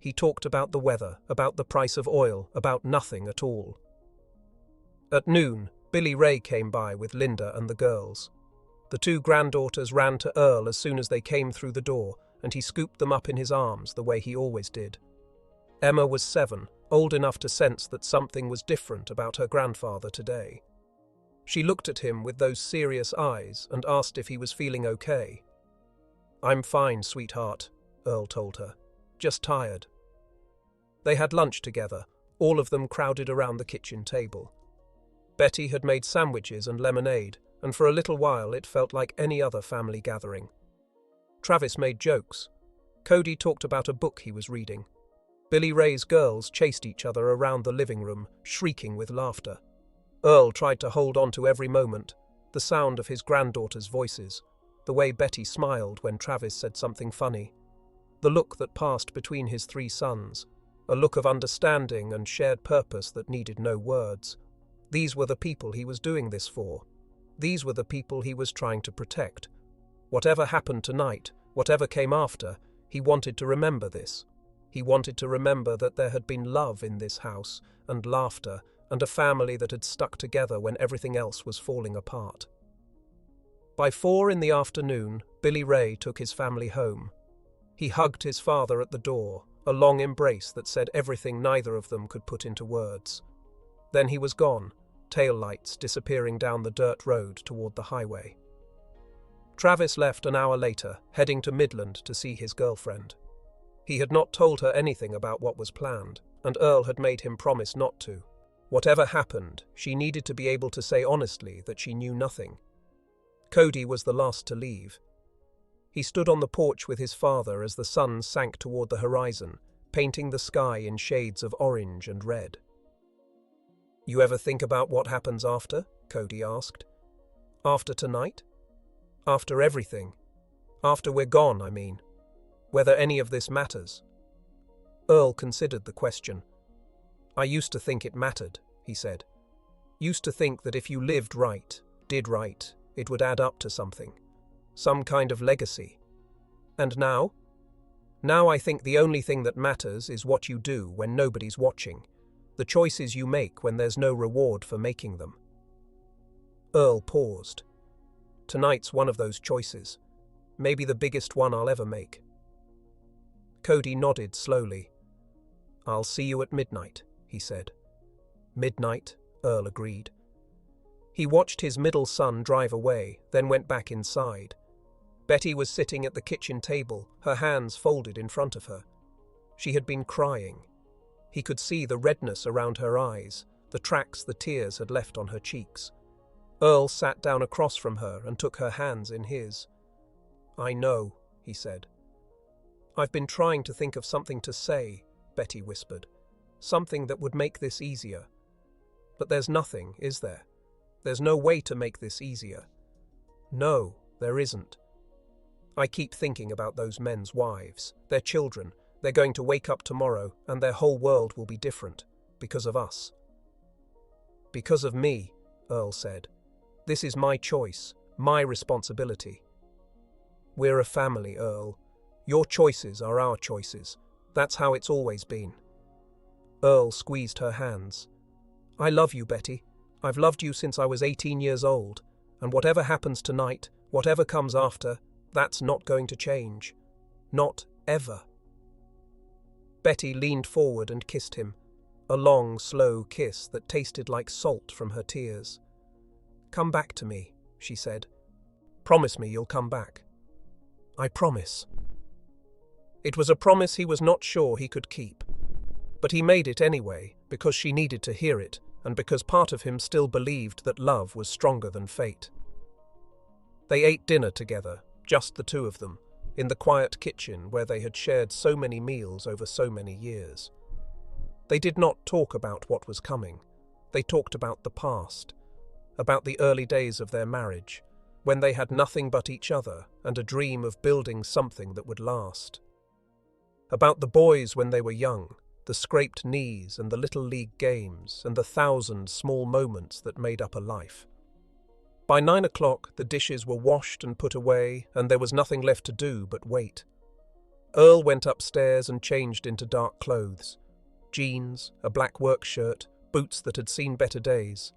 He talked about the weather, about the price of oil, about nothing at all. At noon, Billy Ray came by with Linda and the girls. The 2 granddaughters ran to Earl as soon as they came through the door, and he scooped them up in his arms the way he always did. Emma was 7, old enough to sense that something was different about her grandfather today. She looked at him with those serious eyes and asked if he was feeling okay. "I'm fine, sweetheart," Earl told her. "Just tired." They had lunch together, all of them crowded around the kitchen table. Betty had made sandwiches and lemonade, and for a little while it felt like any other family gathering. Travis made jokes. Cody talked about a book he was reading. Billy Ray's girls chased each other around the living room, shrieking with laughter. Earl tried to hold on to every moment, the sound of his granddaughters' voices, the way Betty smiled when Travis said something funny, the look that passed between his 3 sons, a look of understanding and shared purpose that needed no words. These were the people he was doing this for. These were the people he was trying to protect. Whatever happened tonight, whatever came after, he wanted to remember this. He wanted to remember that there had been love in this house, and laughter, and a family that had stuck together when everything else was falling apart. By 4 in the afternoon, Billy Ray took his family home. He hugged his father at the door, a long embrace that said everything neither of them could put into words. Then he was gone, tail lights disappearing down the dirt road toward the highway. Travis left an hour later, heading to Midland to see his girlfriend. He had not told her anything about what was planned, and Earl had made him promise not to. Whatever happened, she needed to be able to say honestly that she knew nothing. Cody was the last to leave. He stood on the porch with his father as the sun sank toward the horizon, painting the sky in shades of orange and red. "You ever think about what happens after?" Cody asked. "After tonight? After everything? After we're gone, I mean. Whether any of this matters?" Earl considered the question. "I used to think it mattered," he said. "Used to think that if you lived right, did right, it would add up to something. Some kind of legacy. And now? Now I think the only thing that matters is what you do when nobody's watching. The choices you make when there's no reward for making them." Earl paused. "Tonight's one of those choices. Maybe the biggest one I'll ever make." Cody nodded slowly. "I'll see you at midnight," he said. "Midnight," Earl agreed. He watched his middle son drive away, then went back inside. Betty was sitting at the kitchen table, her hands folded in front of her. She had been crying. He could see the redness around her eyes, the tracks the tears had left on her cheeks. Earl sat down across from her and took her hands in his. "I know," he said. "I've been trying to think of something to say," Betty whispered. "Something that would make this easier. But there's nothing, is there? There's no way to make this easier." "No, there isn't. I keep thinking about those men's wives, their children. They're going to wake up tomorrow, and their whole world will be different, because of us." "Because of me," Earl said. "This is my choice, my responsibility. We're a family, Earl. Your choices are our choices. That's how it's always been." Earl squeezed her hands. "I love you, Betty. I've loved you since I was 18 years old, and whatever happens tonight, whatever comes after, that's not going to change. Not ever." Betty leaned forward and kissed him. A long, slow kiss that tasted like salt from her tears. "Come back to me," she said. "Promise me you'll come back." "I promise." It was a promise he was not sure he could keep. But he made it anyway, because she needed to hear it, and because part of him still believed that love was stronger than fate. They ate dinner together, just the two of them, in the quiet kitchen where they had shared so many meals over so many years. They did not talk about what was coming. They talked about the past, about the early days of their marriage, when they had nothing but each other and a dream of building something that would last. About the boys when they were young, the scraped knees and the little league games and the 1,000 small moments that made up a life. By 9 o'clock, the dishes were washed and put away, and there was nothing left to do but wait. Earl went upstairs and changed into dark clothes. Jeans, a black work shirt, boots that had seen better days.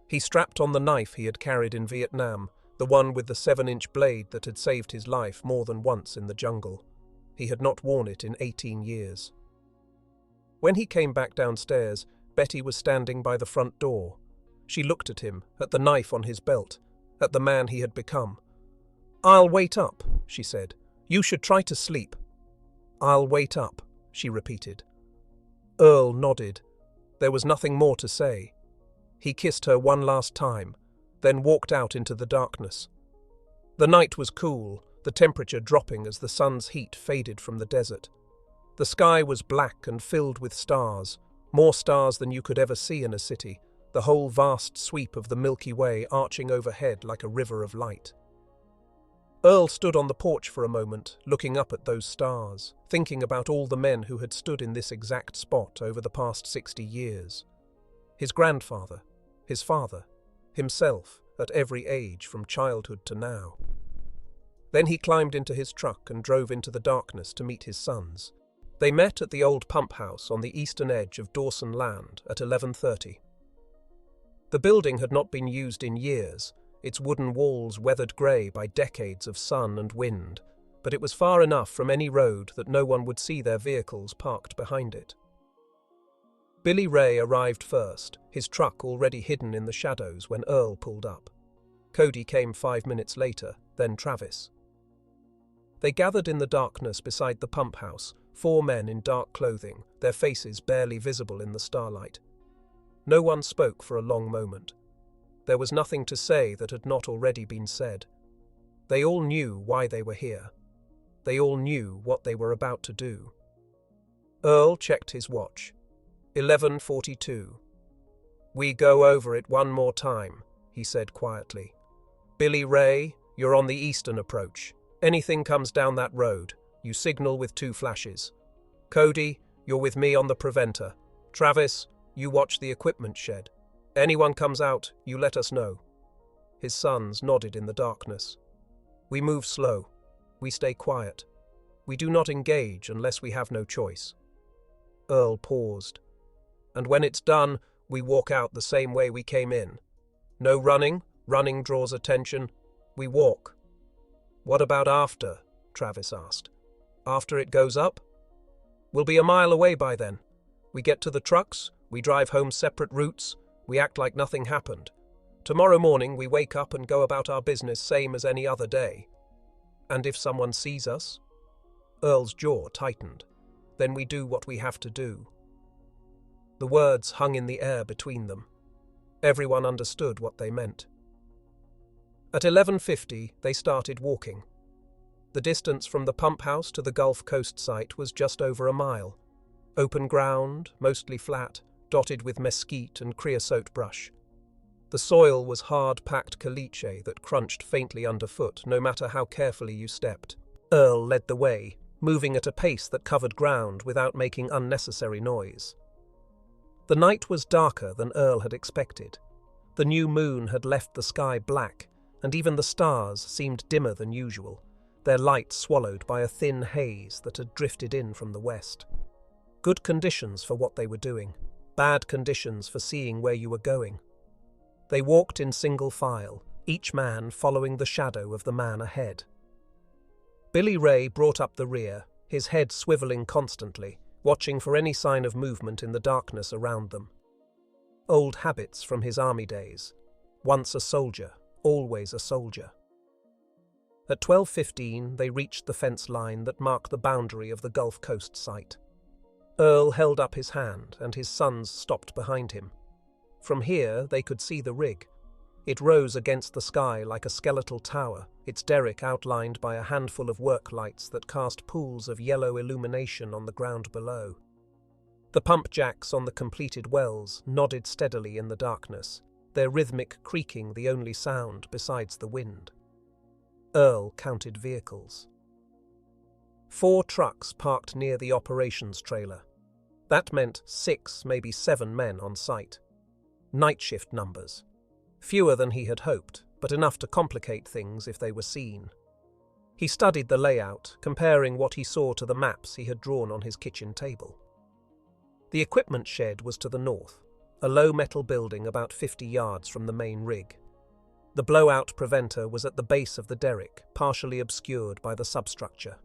He strapped on the knife he had carried in Vietnam, the one with the 7-inch blade that had saved his life more than once in the jungle. He had not worn it in 18 years. When he came back downstairs, Betty was standing by the front door. She looked at him, at the knife on his belt, at the man he had become. "I'll wait up," she said. "You should try to sleep." "I'll wait up," she repeated. Earl nodded. There was nothing more to say. He kissed her one last time, then walked out into the darkness. The night was cool, the temperature dropping as the sun's heat faded from the desert. The sky was black and filled with stars, more stars than you could ever see in a city, the whole vast sweep of the Milky Way arching overhead like a river of light. Earl stood on the porch for a moment, looking up at those stars, thinking about all the men who had stood in this exact spot over the past 60 years. His grandfather, his father, himself, at every age from childhood to now. Then he climbed into his truck and drove into the darkness to meet his sons. They met at the old pump house on the eastern edge of Dawson Land at 11:30. The building had not been used in years, its wooden walls weathered grey by decades of sun and wind, but it was far enough from any road that no one would see their vehicles parked behind it. Billy Ray arrived first, his truck already hidden in the shadows when Earl pulled up. Cody came 5 minutes later, then Travis. They gathered in the darkness beside the pump house, 4 men in dark clothing, their faces barely visible in the starlight. No one spoke for a long moment. There was nothing to say that had not already been said. They all knew why they were here. They all knew what they were about to do. Earl checked his watch. 11:42. "We go over it one more time," he said quietly. "Billy Ray, you're on the eastern approach. Anything comes down that road, you signal with 2 flashes. Cody, you're with me on the preventer. Travis, you watch the equipment shed. Anyone comes out, you let us know." His sons nodded in the darkness. "We move slow. We stay quiet. We do not engage unless we have no choice." Earl paused. "And when it's done, we walk out the same way we came in. No running. Running draws attention. We walk." "What about after?" Travis asked. "After it goes up?" "We'll be a mile away by then. We get to the trucks, we drive home separate routes, we act like nothing happened. Tomorrow morning we wake up and go about our business same as any other day." "And if someone sees us?" Earl's jaw tightened. "Then we do what we have to do." The words hung in the air between them. Everyone understood what they meant. At 11:50, they started walking. The distance from the pump house to the Gulf Coast site was just over a mile. Open ground, mostly flat, dotted with mesquite and creosote brush. The soil was hard-packed caliche that crunched faintly underfoot no matter how carefully you stepped. Earl led the way, moving at a pace that covered ground without making unnecessary noise. The night was darker than Earl had expected. The new moon had left the sky black, and even the stars seemed dimmer than usual, their light swallowed by a thin haze that had drifted in from the west. Good conditions for what they were doing, bad conditions for seeing where you were going. They walked in single file, each man following the shadow of the man ahead. Billy Ray brought up the rear, his head swiveling constantly, watching for any sign of movement in the darkness around them. Old habits from his army days. Once a soldier, always a soldier. At 12:15, they reached the fence line that marked the boundary of the Gulf Coast site. Earl held up his hand, and his sons stopped behind him. From here, they could see the rig. It rose against the sky like a skeletal tower, its derrick outlined by a handful of work lights that cast pools of yellow illumination on the ground below. The pump jacks on the completed wells nodded steadily in the darkness, their rhythmic creaking the only sound besides the wind. Earl counted vehicles. 4 trucks parked near the operations trailer. That meant 6, maybe 7 men on site. Night shift numbers. Fewer than he had hoped, but enough to complicate things if they were seen. He studied the layout, comparing what he saw to the maps he had drawn on his kitchen table. The equipment shed was to the north, a low metal building about 50 yards from the main rig. The blowout preventer was at the base of the derrick, partially obscured by the substructure.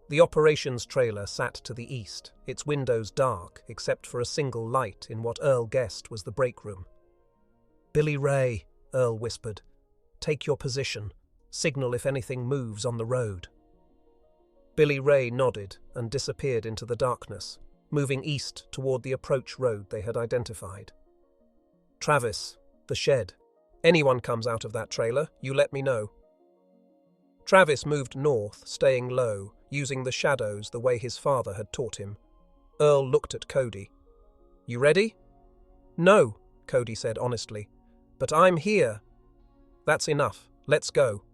The operations trailer sat to the east, its windows dark except for a single light in what Earl guessed was the break room. "Billy Ray," Earl whispered. "Take your position. Signal if anything moves on the road." Billy Ray nodded and disappeared into the darkness, moving east toward the approach road they had identified. "Travis, the shed. Anyone comes out of that trailer, you let me know." Travis moved north, staying low, using the shadows the way his father had taught him. Earl looked at Cody. "You ready?" "No," Cody said honestly. "But I'm here." "That's enough. Let's go."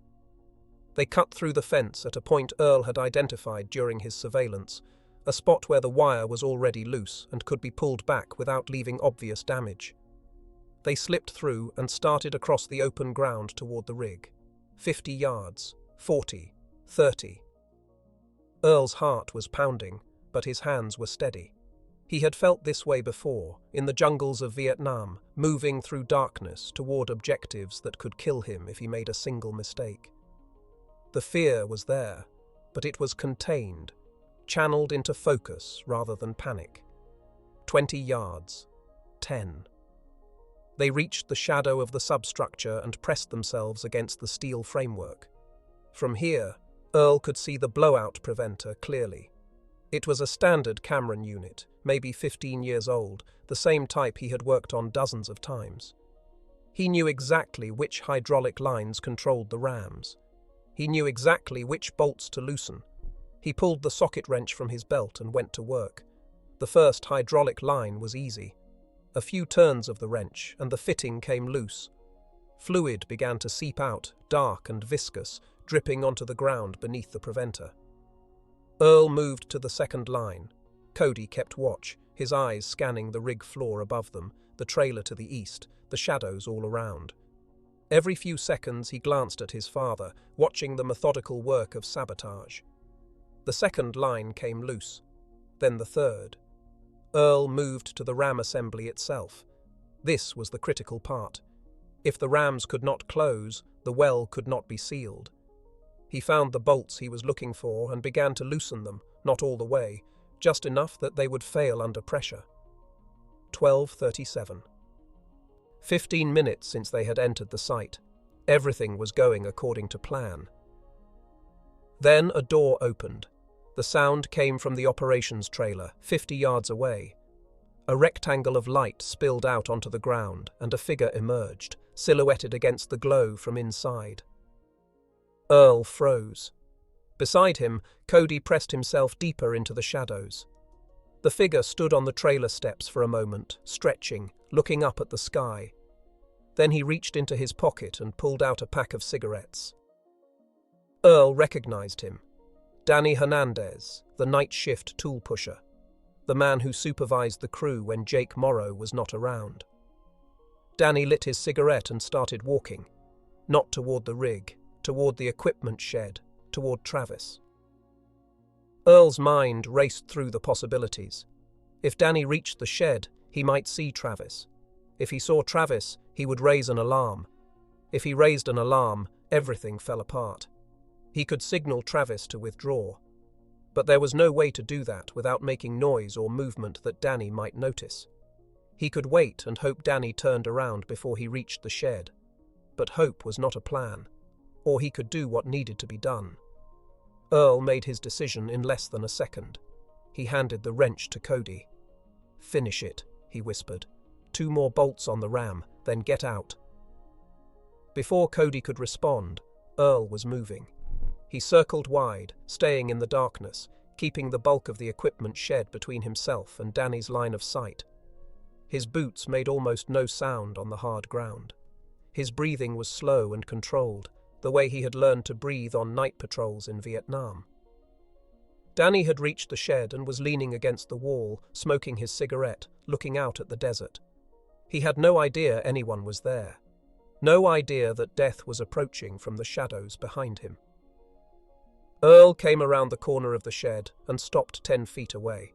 They cut through the fence at a point Earl had identified during his surveillance, a spot where the wire was already loose and could be pulled back without leaving obvious damage. They slipped through and started across the open ground toward the rig. 50 yards, 40, 30. Earl's heart was pounding, but his hands were steady. He had felt this way before, in the jungles of Vietnam, moving through darkness toward objectives that could kill him if he made a single mistake. The fear was there, but it was contained, channeled into focus rather than panic. 20 yards. 10. They reached the shadow of the substructure and pressed themselves against the steel framework. From here, Earl could see the blowout preventer clearly. It was a standard Cameron unit, maybe 15 years old, the same type he had worked on dozens of times. He knew exactly which hydraulic lines controlled the rams. He knew exactly which bolts to loosen. He pulled the socket wrench from his belt and went to work. The first hydraulic line was easy. A few turns of the wrench, and the fitting came loose. Fluid began to seep out, dark and viscous, dripping onto the ground beneath the preventer. Earl moved to the second line. Cody kept watch, his eyes scanning the rig floor above them, the trailer to the east, the shadows all around. Every few seconds he glanced at his father, watching the methodical work of sabotage. The second line came loose, then the third. Earl moved to the ram assembly itself. This was the critical part. If the rams could not close, the well could not be sealed. He found the bolts he was looking for and began to loosen them, not all the way, just enough that they would fail under pressure. 12:37. 15 minutes since they had entered the site. Everything was going according to plan. Then a door opened. The sound came from the operations trailer, 50 yards away. A rectangle of light spilled out onto the ground, and a figure emerged, silhouetted against the glow from inside. Earl froze. Beside him, Cody pressed himself deeper into the shadows. The figure stood on the trailer steps for a moment, stretching, looking up at the sky. Then he reached into his pocket and pulled out a pack of cigarettes. Earl recognized him. Danny Hernandez, the night shift tool pusher, the man who supervised the crew when Jake Morrow was not around. Danny lit his cigarette and started walking, not toward the rig, toward the equipment shed, toward Travis. Earl's mind raced through the possibilities. If Danny reached the shed, he might see Travis. If he saw Travis, he would raise an alarm. If he raised an alarm, everything fell apart. He could signal Travis to withdraw. But there was no way to do that without making noise or movement that Danny might notice. He could wait and hope Danny turned around before he reached the shed. But hope was not a plan, or he could do what needed to be done. Earl made his decision in less than a second. He handed the wrench to Cody. "Finish it," he whispered. "2 more bolts on the ram, then get out." Before Cody could respond, Earl was moving. He circled wide, staying in the darkness, keeping the bulk of the equipment shed between himself and Danny's line of sight. His boots made almost no sound on the hard ground. His breathing was slow and controlled, the way he had learned to breathe on night patrols in Vietnam. Danny had reached the shed and was leaning against the wall, smoking his cigarette, looking out at the desert. He had no idea anyone was there. No idea that death was approaching from the shadows behind him. Earl came around the corner of the shed and stopped 10 feet away.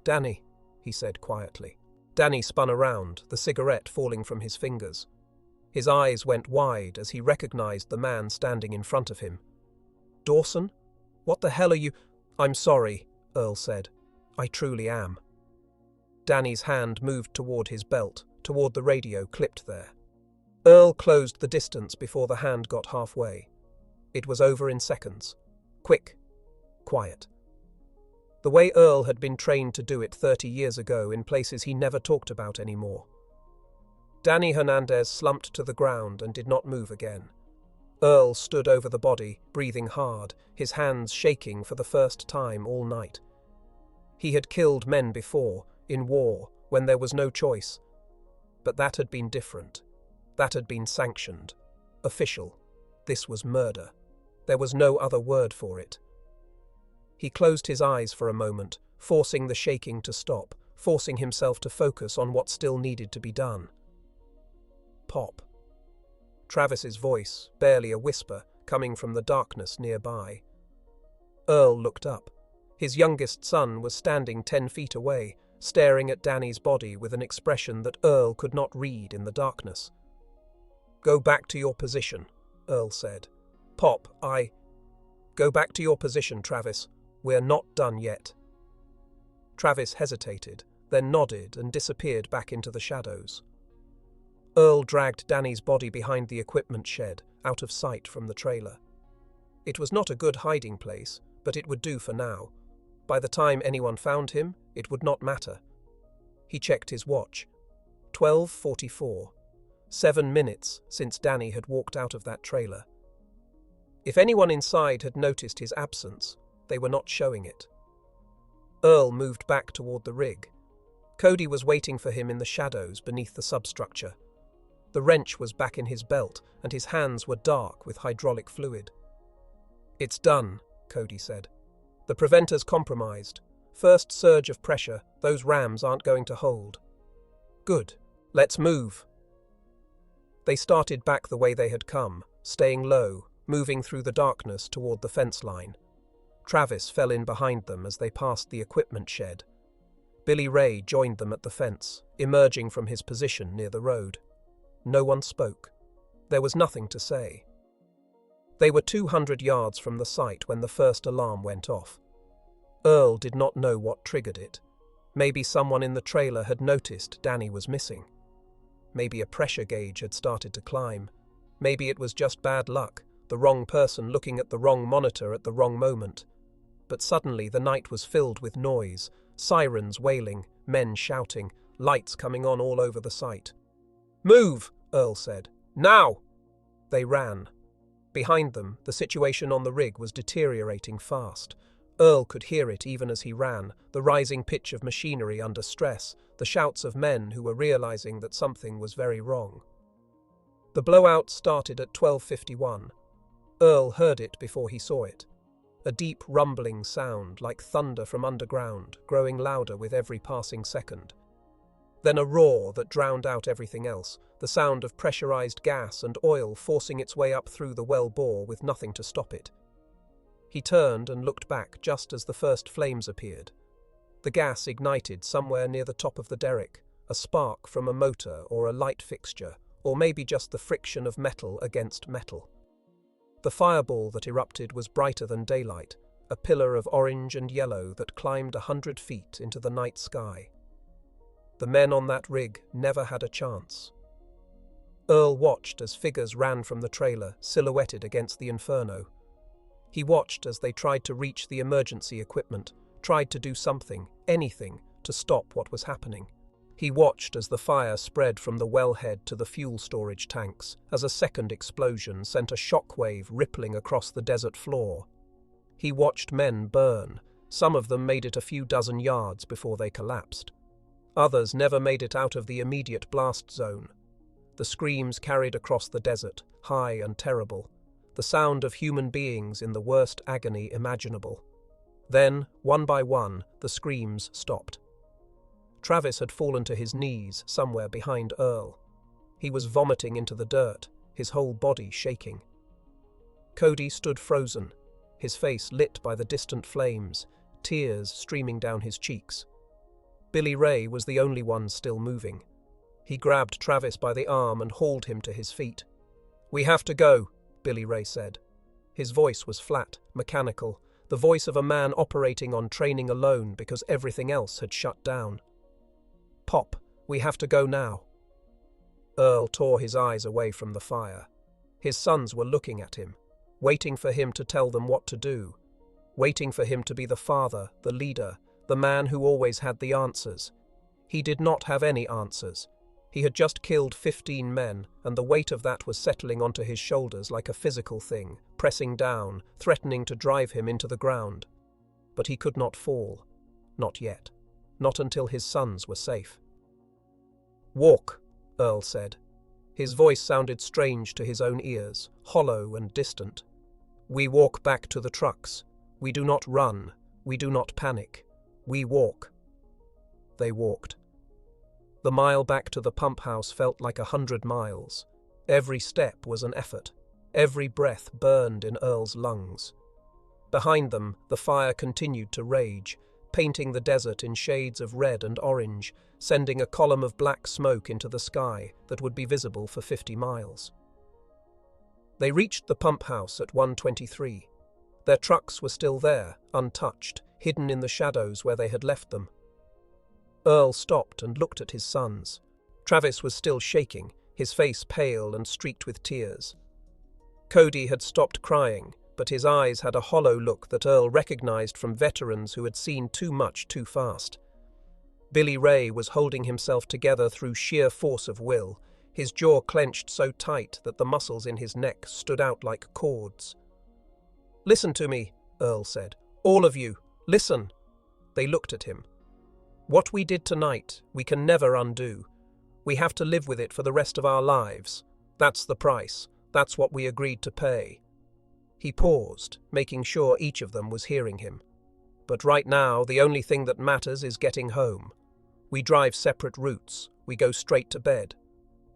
"Danny," he said quietly. Danny spun around, the cigarette falling from his fingers. His eyes went wide as he recognized the man standing in front of him. "Dawson? What the hell are you—" "I'm sorry," Earl said. "I truly am." Danny's hand moved toward his belt, toward the radio clipped there. Earl closed the distance before the hand got halfway. It was over in seconds. Quick. Quiet. The way Earl had been trained to do it 30 years ago in places he never talked about anymore. Danny Hernandez slumped to the ground and did not move again. Earl stood over the body, breathing hard, his hands shaking for the first time all night. He had killed men before, in war, when there was no choice. But that had been different. That had been sanctioned. Official. This was murder. There was no other word for it. He closed his eyes for a moment, forcing the shaking to stop, forcing himself to focus on what still needed to be done. Pop. Travis's voice, barely a whisper, coming from the darkness nearby. Earl looked up. His youngest son was standing 10 feet away, staring at Danny's body with an expression that Earl could not read in the darkness. "Go back to your position," Earl said. "Pop, Go back to your position, Travis. We're not done yet." Travis hesitated, then nodded and disappeared back into the shadows. Earl dragged Danny's body behind the equipment shed, out of sight from the trailer. It was not a good hiding place, but it would do for now. By the time anyone found him, it would not matter. He checked his watch. 12:44. 7 minutes since Danny had walked out of that trailer. If anyone inside had noticed his absence, they were not showing it. Earl moved back toward the rig. Cody was waiting for him in the shadows beneath the substructure. The wrench was back in his belt, and his hands were dark with hydraulic fluid. "It's done," Cody said. "The preventor's compromised. First surge of pressure, those rams aren't going to hold." "Good. Let's move." They started back the way they had come, staying low, moving through the darkness toward the fence line. Travis fell in behind them as they passed the equipment shed. Billy Ray joined them at the fence, emerging from his position near the road. No one spoke. There was nothing to say. They were 200 yards from the site when the first alarm went off. Earl did not know what triggered it. Maybe someone in the trailer had noticed Danny was missing. Maybe a pressure gauge had started to climb. Maybe it was just bad luck, the wrong person looking at the wrong monitor at the wrong moment. But suddenly the night was filled with noise, sirens wailing, men shouting, lights coming on all over the site. "Move!" Earl said. "Now!" They ran. Behind them, the situation on the rig was deteriorating fast. Earl could hear it even as he ran, the rising pitch of machinery under stress, the shouts of men who were realizing that something was very wrong. The blowout started at 12:51. Earl heard it before he saw it. A deep rumbling sound, like thunder from underground, growing louder with every passing second. Then a roar that drowned out everything else, the sound of pressurized gas and oil forcing its way up through the well bore with nothing to stop it. He turned and looked back just as the first flames appeared. The gas ignited somewhere near the top of the derrick, a spark from a motor or a light fixture, or maybe just the friction of metal against metal. The fireball that erupted was brighter than daylight, a pillar of orange and yellow that climbed 100 feet into the night sky. The men on that rig never had a chance. Earl watched as figures ran from the trailer, silhouetted against the inferno. He watched as they tried to reach the emergency equipment, tried to do something, anything, to stop what was happening. He watched as the fire spread from the wellhead to the fuel storage tanks, as a second explosion sent a shockwave rippling across the desert floor. He watched men burn. Some of them made it a few dozen yards before they collapsed. Others never made it out of the immediate blast zone. The screams carried across the desert, high and terrible, the sound of human beings in the worst agony imaginable. Then, one by one, the screams stopped. Travis had fallen to his knees somewhere behind Earl. He was vomiting into the dirt, his whole body shaking. Cody stood frozen, his face lit by the distant flames, tears streaming down his cheeks. Billy Ray was the only one still moving. He grabbed Travis by the arm and hauled him to his feet. "We have to go," Billy Ray said. His voice was flat, mechanical, the voice of a man operating on training alone because everything else had shut down. "Pop, we have to go now." Earl tore his eyes away from the fire. His sons were looking at him, waiting for him to tell them what to do, waiting for him to be the father, the leader, the man who always had the answers. He did not have any answers. He had just killed 15 men, and the weight of that was settling onto his shoulders like a physical thing, pressing down, threatening to drive him into the ground. But he could not fall. Not yet. Not until his sons were safe. "Walk," Earl said. His voice sounded strange to his own ears, hollow and distant. "We walk back to the trucks. We do not run. We do not panic. We walk." They walked. The mile back to the pump house felt like 100 miles. Every step was an effort. Every breath burned in Earl's lungs. Behind them, the fire continued to rage, painting the desert in shades of red and orange, sending a column of black smoke into the sky that would be visible for 50 miles. They reached the pump house at 1:23. Their trucks were still there, untouched, hidden in the shadows where they had left them. Earl stopped and looked at his sons. Travis was still shaking, his face pale and streaked with tears. Cody had stopped crying, but his eyes had a hollow look that Earl recognized from veterans who had seen too much too fast. Billy Ray was holding himself together through sheer force of will, his jaw clenched so tight that the muscles in his neck stood out like cords. "Listen to me," Earl said. "All of you, listen." They looked at him. "What we did tonight, we can never undo. We have to live with it for the rest of our lives. That's the price. That's what we agreed to pay." He paused, making sure each of them was hearing him. "But right now, the only thing that matters is getting home. We drive separate routes. We go straight to bed.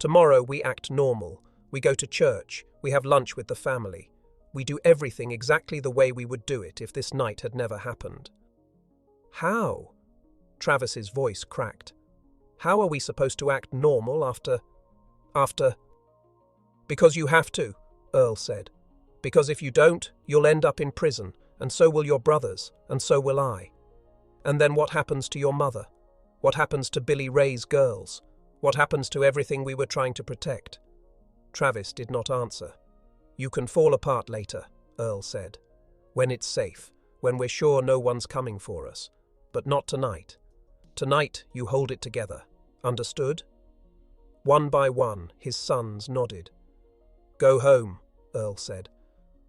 Tomorrow we act normal. We go to church. We have lunch with the family. We do everything exactly the way we would do it if this night had never happened." "How?" Travis's voice cracked. "How are we supposed to act normal after... "Because you have to," Earl said. "Because if you don't, you'll end up in prison, and so will your brothers, and so will I. And then what happens to your mother? What happens to Billy Ray's girls? What happens to everything we were trying to protect?" Travis did not answer. "You can fall apart later," Earl said. "When it's safe, when we're sure no one's coming for us. But not tonight. Tonight, you hold it together. Understood?" One by one, his sons nodded. "Go home," Earl said.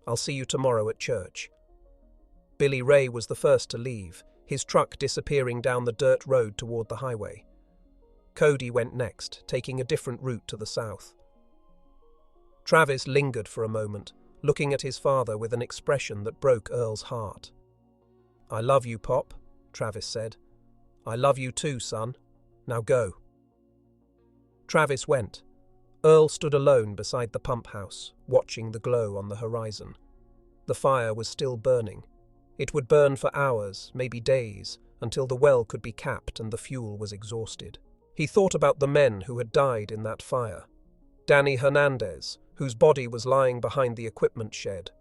"I'll see you tomorrow at church." Billy Ray was the first to leave, his truck disappearing down the dirt road toward the highway. Cody went next, taking a different route to the south. Travis lingered for a moment, looking at his father with an expression that broke Earl's heart. "I love you, Pop," Travis said. "I love you too, son. Now go." Travis went. Earl stood alone beside the pump house, watching the glow on the horizon. The fire was still burning. It would burn for hours, maybe days, until the well could be capped and the fuel was exhausted. He thought about the men who had died in that fire. Danny Hernandez, whose body was lying behind the equipment shed.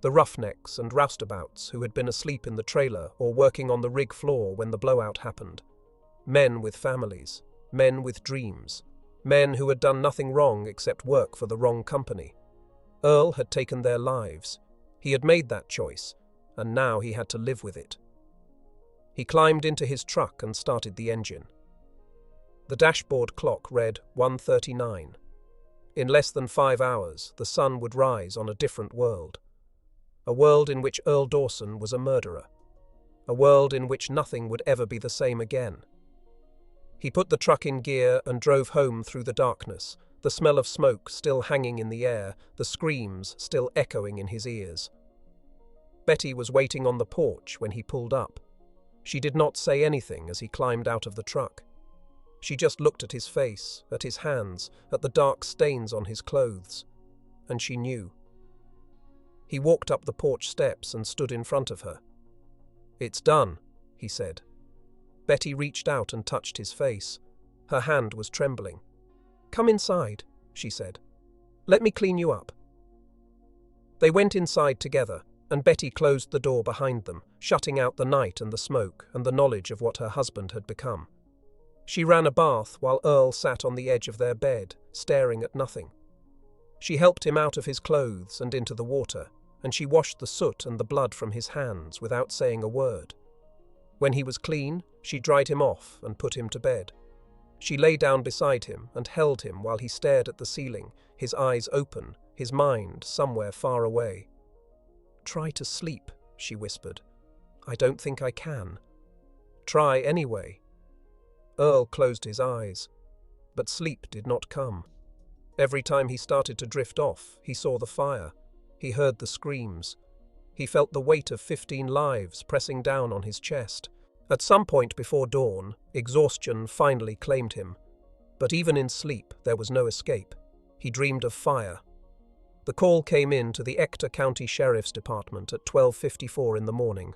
The Roughnecks and roustabouts who had been asleep in the trailer or working on the rig floor when the blowout happened. Men with families, men with dreams, men who had done nothing wrong except work for the wrong company. Earl had taken their lives. He had made that choice, and now he had to live with it. He climbed into his truck and started the engine. The dashboard clock read 1:39. In less than 5 hours, the sun would rise on a different world. A world in which Earl Dawson was a murderer. A world in which nothing would ever be the same again. He put the truck in gear and drove home through the darkness, the smell of smoke still hanging in the air, the screams still echoing in his ears. Betty was waiting on the porch when he pulled up. She did not say anything as he climbed out of the truck. She just looked at his face, at his hands, at the dark stains on his clothes, and she knew. He walked up the porch steps and stood in front of her. "It's done," he said. Betty reached out and touched his face. Her hand was trembling. "Come inside," she said. "Let me clean you up." They went inside together, and Betty closed the door behind them, shutting out the night and the smoke and the knowledge of what her husband had become. She ran a bath while Earl sat on the edge of their bed, staring at nothing. She helped him out of his clothes and into the water, and she washed the soot and the blood from his hands without saying a word. When he was clean, she dried him off and put him to bed. She lay down beside him and held him while he stared at the ceiling, his eyes open, his mind somewhere far away. "Try to sleep," she whispered. "I don't think I can." "Try anyway." Earl closed his eyes, but sleep did not come. Every time he started to drift off, he saw the fire. He heard the screams. He felt the weight of 15 lives pressing down on his chest. At some point before dawn, exhaustion finally claimed him. But even in sleep, there was no escape. He dreamed of fire. The call came in to the Ector County Sheriff's Department at 12:54 in the morning.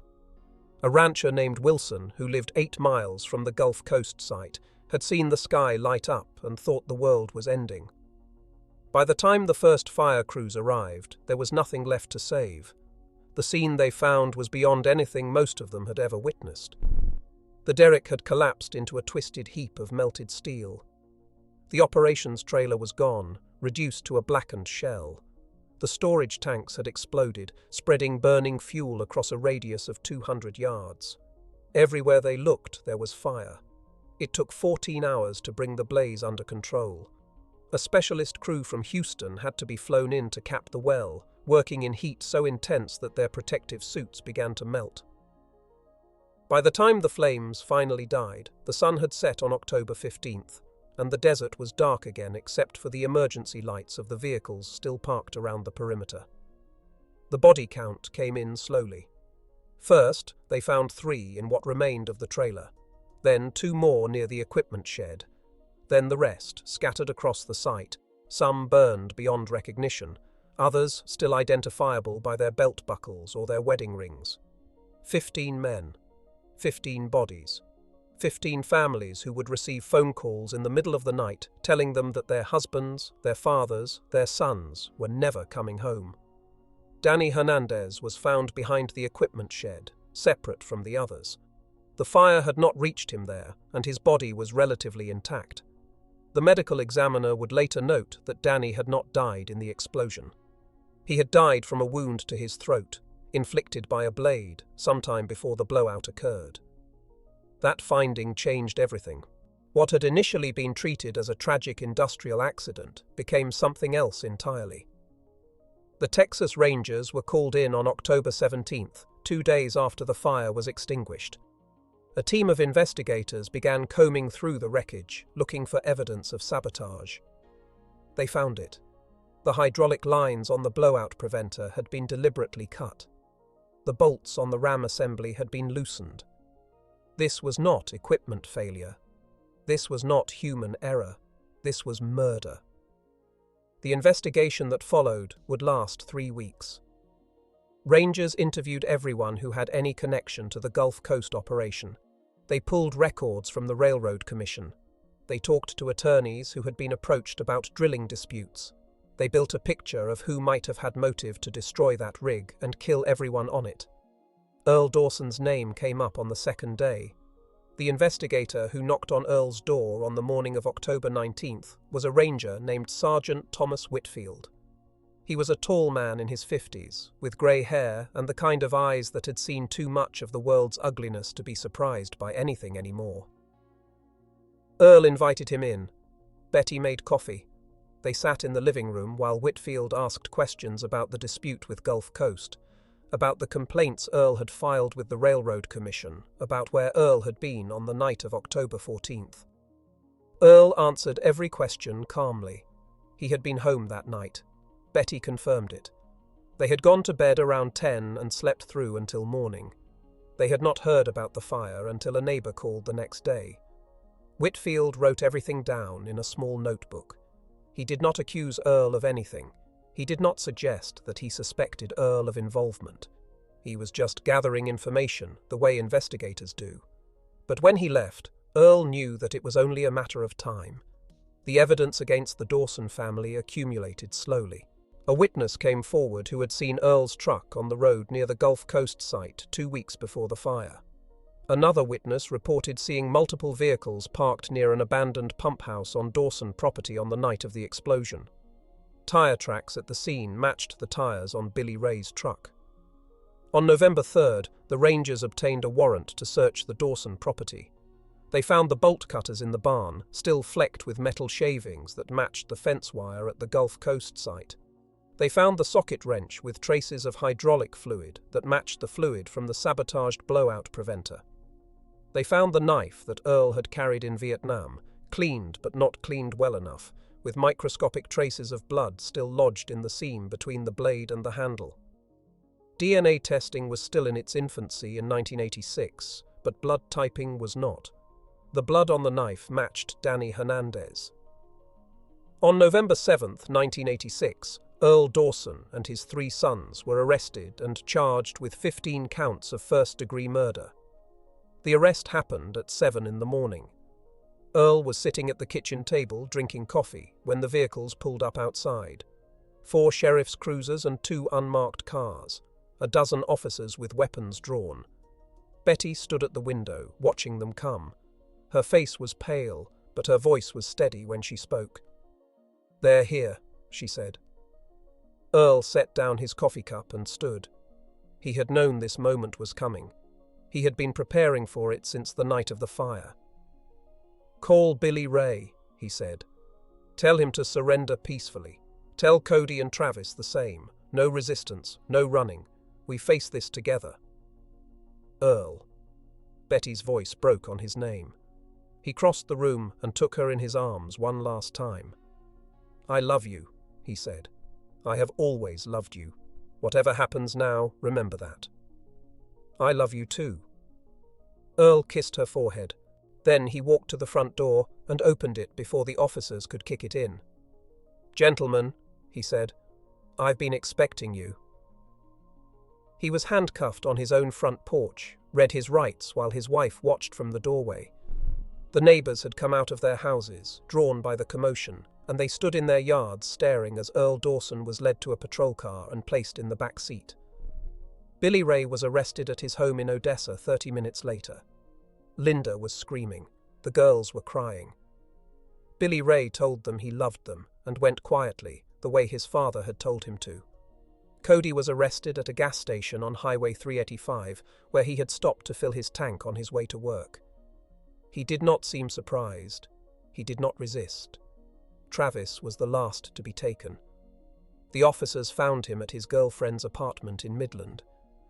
A rancher named Wilson, who lived 8 miles from the Gulf Coast site, had seen the sky light up and thought the world was ending. By the time the first fire crews arrived, there was nothing left to save. The scene they found was beyond anything most of them had ever witnessed. The derrick had collapsed into a twisted heap of melted steel. The operations trailer was gone, reduced to a blackened shell. The storage tanks had exploded, spreading burning fuel across a radius of 200 yards. Everywhere they looked, there was fire. It took 14 hours to bring the blaze under control. A specialist crew from Houston had to be flown in to cap the well, working in heat so intense that their protective suits began to melt. By the time the flames finally died, the sun had set on October 15th, and the desert was dark again except for the emergency lights of the vehicles still parked around the perimeter. The body count came in slowly. First, they found 3 in what remained of the trailer, then 2 more near the equipment shed, then the rest scattered across the site, some burned beyond recognition, others still identifiable by their belt buckles or their wedding rings. 15 men, 15 bodies, 15 families who would receive phone calls in the middle of the night telling them that their husbands, their fathers, their sons were never coming home. Danny Hernandez was found behind the equipment shed, separate from the others. The fire had not reached him there, and his body was relatively intact. The medical examiner would later note that Danny had not died in the explosion. He had died from a wound to his throat, inflicted by a blade, sometime before the blowout occurred. That finding changed everything. What had initially been treated as a tragic industrial accident became something else entirely. The Texas Rangers were called in on October 17th, 2 days after the fire was extinguished. A team of investigators began combing through the wreckage, looking for evidence of sabotage. They found it. The hydraulic lines on the blowout preventer had been deliberately cut. The bolts on the ram assembly had been loosened. This was not equipment failure. This was not human error. This was murder. The investigation that followed would last 3 weeks. Rangers interviewed everyone who had any connection to the Gulf Coast operation. They pulled records from the Railroad Commission. They talked to attorneys who had been approached about drilling disputes. They built a picture of who might have had motive to destroy that rig and kill everyone on it. Earl Dawson's name came up on the second day. The investigator who knocked on Earl's door on the morning of October 19th was a ranger named Sergeant Thomas Whitfield. He was a tall man in his 50s, with grey hair and the kind of eyes that had seen too much of the world's ugliness to be surprised by anything anymore. Earl invited him in. Betty made coffee. They sat in the living room while Whitfield asked questions about the dispute with Gulf Coast, about the complaints Earl had filed with the Railroad Commission, about where Earl had been on the night of October 14th. Earl answered every question calmly. He had been home that night. Betty confirmed it. They had gone to bed around 10 and slept through until morning. They had not heard about the fire until a neighbour called the next day. Whitfield wrote everything down in a small notebook. He did not accuse Earl of anything. He did not suggest that he suspected Earl of involvement. He was just gathering information, the way investigators do. But when he left, Earl knew that it was only a matter of time. The evidence against the Dawson family accumulated slowly. A witness came forward who had seen Earl's truck on the road near the Gulf Coast site 2 weeks before the fire. Another witness reported seeing multiple vehicles parked near an abandoned pump house on Dawson property on the night of the explosion. Tire tracks at the scene matched the tires on Billy Ray's truck. On November 3rd, the Rangers obtained a warrant to search the Dawson property. They found the bolt cutters in the barn, still flecked with metal shavings that matched the fence wire at the Gulf Coast site. They found the socket wrench with traces of hydraulic fluid that matched the fluid from the sabotaged blowout preventer. They found the knife that Earl had carried in Vietnam, cleaned but not cleaned well enough, with microscopic traces of blood still lodged in the seam between the blade and the handle. DNA testing was still in its infancy in 1986, but blood typing was not. The blood on the knife matched Danny Hernandez. On November 7, 1986, Earl Dawson and his 3 sons were arrested and charged with 15 counts of first-degree murder. The arrest happened at 7 in the morning. Earl was sitting at the kitchen table drinking coffee when the vehicles pulled up outside. 4 sheriff's cruisers and 2 unmarked cars, a dozen officers with weapons drawn. Betty stood at the window, watching them come. Her face was pale, but her voice was steady when she spoke. "They're here," she said. Earl set down his coffee cup and stood. He had known this moment was coming. He had been preparing for it since the night of the fire. "Call Billy Ray," he said. "Tell him to surrender peacefully. Tell Cody and Travis the same. No resistance, no running. We face this together." Earl. Betty's voice broke on his name. He crossed the room and took her in his arms one last time. "I love you," he said. "I have always loved you. Whatever happens now, remember that." "I love you too." Earl kissed her forehead. Then he walked to the front door and opened it before the officers could kick it in. "Gentlemen," he said, "I've been expecting you." He was handcuffed on his own front porch, read his rights while his wife watched from the doorway. The neighbors had come out of their houses, drawn by the commotion, and they stood in their yards staring as Earl Dawson was led to a patrol car and placed in the back seat. Billy Ray was arrested at his home in Odessa 30 minutes later. Linda was screaming. The girls were crying. Billy Ray told them he loved them and went quietly, the way his father had told him to. Cody was arrested at a gas station on Highway 385, where he had stopped to fill his tank on his way to work. He did not seem surprised. He did not resist. Travis was the last to be taken. The officers found him at his girlfriend's apartment in Midland.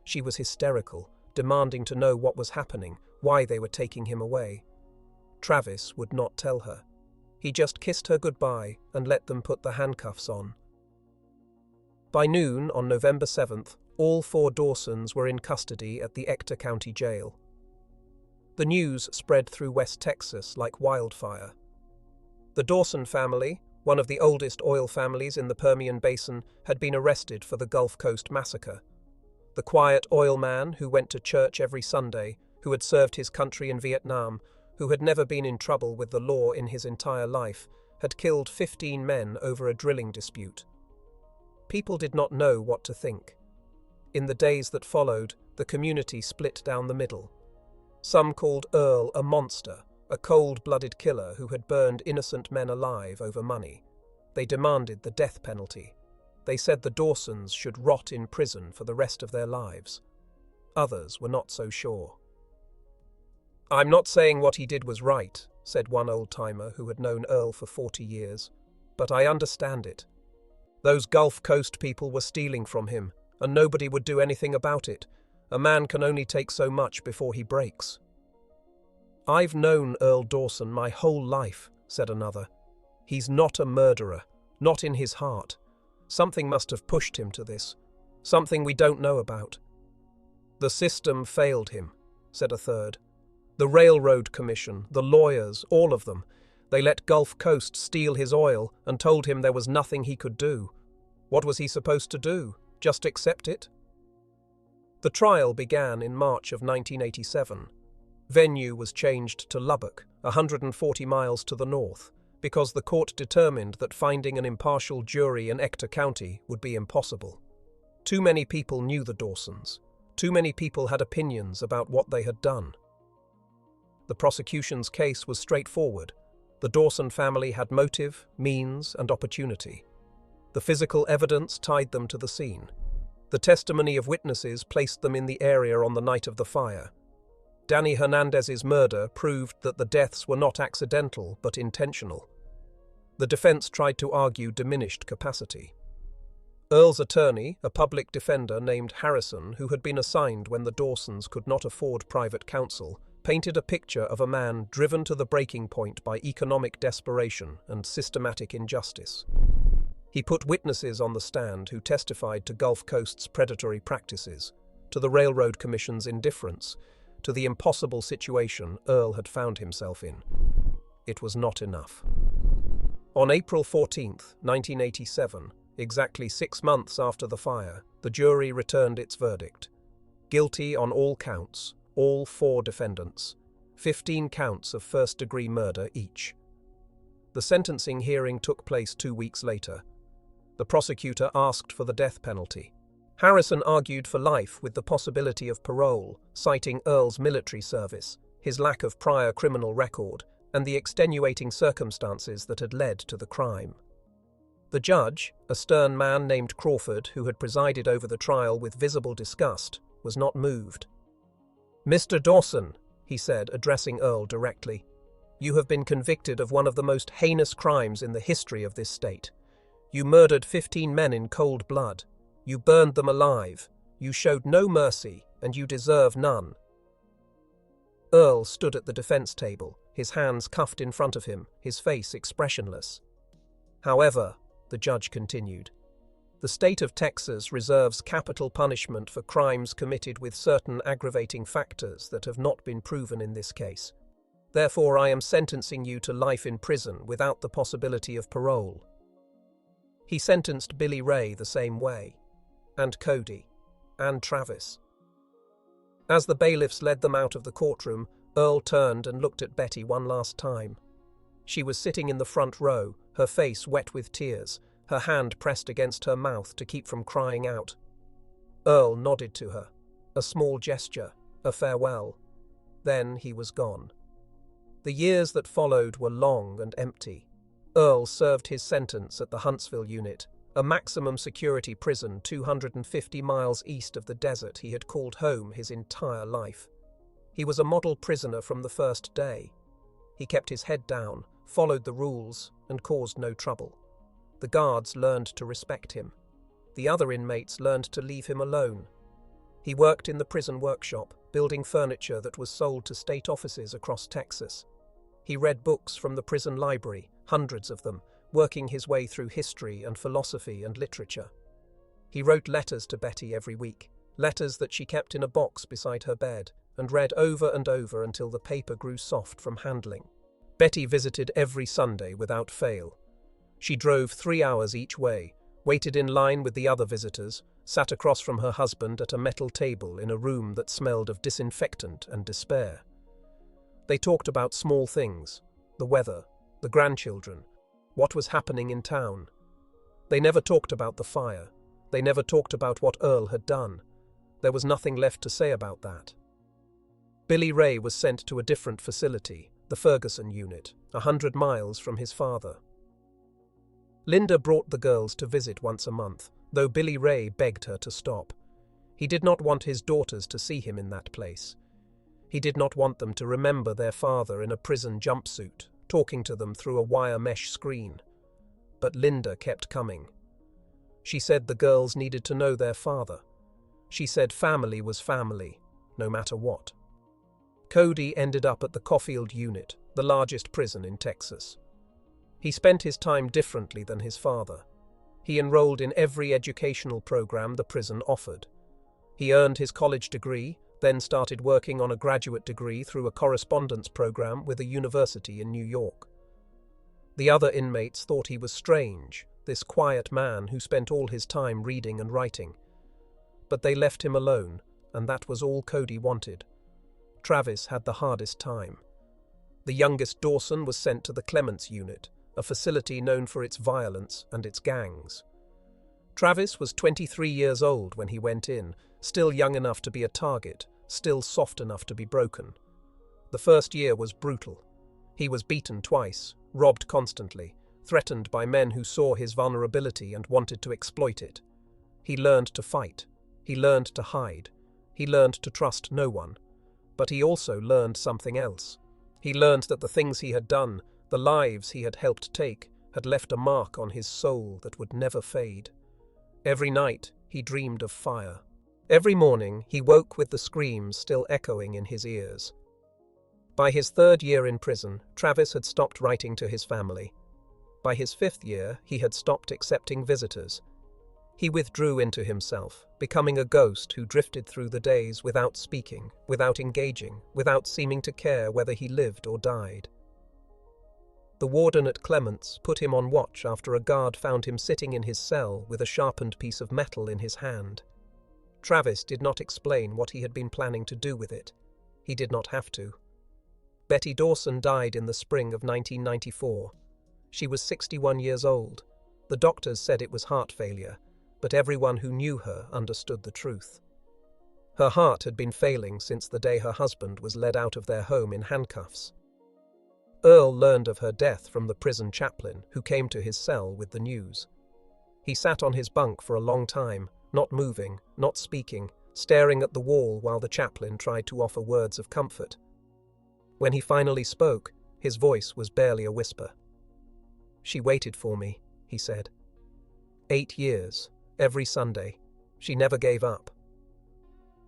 She was hysterical, demanding to know what was happening, why they were taking him away. Travis would not tell her. He just kissed her goodbye and let them put the handcuffs on. By noon on November 7th, all 4 Dawsons were in custody at the Ector County Jail. The news spread through West Texas like wildfire. The Dawson family, one of the oldest oil families in the Permian Basin, had been arrested for the Gulf Coast Massacre. The quiet oilman who went to church every Sunday, who had served his country in Vietnam, who had never been in trouble with the law in his entire life, had killed 15 men over a drilling dispute. People did not know what to think. In the days that followed, the community split down the middle. Some called Earl a monster, a cold-blooded killer who had burned innocent men alive over money. They demanded the death penalty. They said the Dawsons should rot in prison for the rest of their lives. Others were not so sure. "I'm not saying what he did was right," said one old-timer who had known Earl for 40 years, "but I understand it. Those Gulf Coast people were stealing from him, and nobody would do anything about it. A man can only take so much before he breaks." "I've known Earl Dawson my whole life," said another. "He's not a murderer, not in his heart. Something must have pushed him to this, something we don't know about." "The system failed him," said a third. "The Railroad Commission, the lawyers, all of them. They let Gulf Coast steal his oil and told him there was nothing he could do. What was he supposed to do? Just accept it?" The trial began in March of 1987. Venue was changed to Lubbock, 140 miles to the north, because the court determined that finding an impartial jury in Ector County would be impossible. Too many people knew the Dawsons. Too many people had opinions about what they had done. The prosecution's case was straightforward. The Dawson family had motive, means, and opportunity. The physical evidence tied them to the scene. The testimony of witnesses placed them in the area on the night of the fire. Danny Hernandez's murder proved that the deaths were not accidental but intentional. The defense tried to argue diminished capacity. Earl's attorney, a public defender named Harrison, who had been assigned when the Dawsons could not afford private counsel, painted a picture of a man driven to the breaking point by economic desperation and systematic injustice. He put witnesses on the stand who testified to Gulf Coast's predatory practices, to the Railroad Commission's indifference, to the impossible situation Earl had found himself in. It was not enough. On April 14, 1987, exactly 6 months after the fire, the jury returned its verdict. Guilty on all counts, all 4 defendants, 15 counts of first-degree murder each. The sentencing hearing took place 2 weeks later. The prosecutor asked for the death penalty. Harrison argued for life with the possibility of parole, citing Earl's military service, his lack of prior criminal record, and the extenuating circumstances that had led to the crime. The judge, a stern man named Crawford who had presided over the trial with visible disgust, was not moved. "Mr. Dawson," he said, addressing Earl directly, "you have been convicted of one of the most heinous crimes in the history of this state. You murdered 15 men in cold blood. You burned them alive. You showed no mercy, and you deserve none." Earl stood at the defense table, his hands cuffed in front of him, his face expressionless. "However," the judge continued, "the state of Texas reserves capital punishment for crimes committed with certain aggravating factors that have not been proven in this case. Therefore, I am sentencing you to life in prison without the possibility of parole." He sentenced Billy Ray the same way, and Cody, and Travis. As the bailiffs led them out of the courtroom, Earl turned and looked at Betty one last time. She was sitting in the front row, her face wet with tears, her hand pressed against her mouth to keep from crying out. Earl nodded to her, a small gesture, a farewell. Then he was gone. The years that followed were long and empty. Earl served his sentence at the Huntsville unit, a maximum security prison 250 miles east of the desert he had called home his entire life. He was a model prisoner from the first day. He kept his head down, followed the rules, and caused no trouble. The guards learned to respect him. The other inmates learned to leave him alone. He worked in the prison workshop, building furniture that was sold to state offices across Texas. He read books from the prison library, hundreds of them, working his way through history and philosophy and literature. He wrote letters to Betty every week, letters that she kept in a box beside her bed, and read over and over until the paper grew soft from handling. Betty visited every Sunday without fail. She drove 3 hours each way, waited in line with the other visitors, sat across from her husband at a metal table in a room that smelled of disinfectant and despair. They talked about small things, the weather, the grandchildren, what was happening in town. They never talked about the fire, They never talked about what Earl had done. There was nothing left to say about that. Billy Ray was sent to a different facility, the Ferguson unit, 100 miles from his father. Linda brought the girls to visit once a month, though Billy Ray begged her to stop. He did not want his daughters to see him in that place. He did not want them to remember their father in a prison jumpsuit, talking to them through a wire mesh screen. But Linda kept coming. She said the girls needed to know their father. She said family was family, no matter what. Cody ended up at the Caulfield unit, the largest prison in Texas. He spent his time differently than his father. He enrolled in every educational program the prison offered. He earned his college degree, then started working on a graduate degree through a correspondence program with a university in New York. The other inmates thought he was strange, this quiet man who spent all his time reading and writing. But they left him alone, and that was all Cody wanted. Travis had the hardest time. The youngest Dawson was sent to the Clements unit, a facility known for its violence and its gangs. Travis was 23 years old when he went in, still young enough to be a target, still soft enough to be broken. The first year was brutal. He was beaten twice, robbed constantly, threatened by men who saw his vulnerability and wanted to exploit it. He learned to fight. He learned to hide. He learned to trust no one. But he also learned something else. He learned that the things he had done, the lives he had helped take, had left a mark on his soul that would never fade. Every night he dreamed of fire. Every morning he woke with the screams still echoing in his ears. By his 3rd year in prison, Travis had stopped writing to his family. By his 5th year, he had stopped accepting visitors. He withdrew into himself, becoming a ghost who drifted through the days without speaking, without engaging, without seeming to care whether he lived or died. The warden at Clements put him on watch after a guard found him sitting in his cell with a sharpened piece of metal in his hand. Travis did not explain what he had been planning to do with it. He did not have to. Betty Dawson died in the spring of 1994. She was 61 years old. The doctors said it was heart failure, but everyone who knew her understood the truth. Her heart had been failing since the day her husband was led out of their home in handcuffs. Earl learned of her death from the prison chaplain who came to his cell with the news. He sat on his bunk for a long time, not moving, not speaking, staring at the wall while the chaplain tried to offer words of comfort. When he finally spoke, his voice was barely a whisper. "She waited for me," he said. 8 years, every Sunday. She never gave up.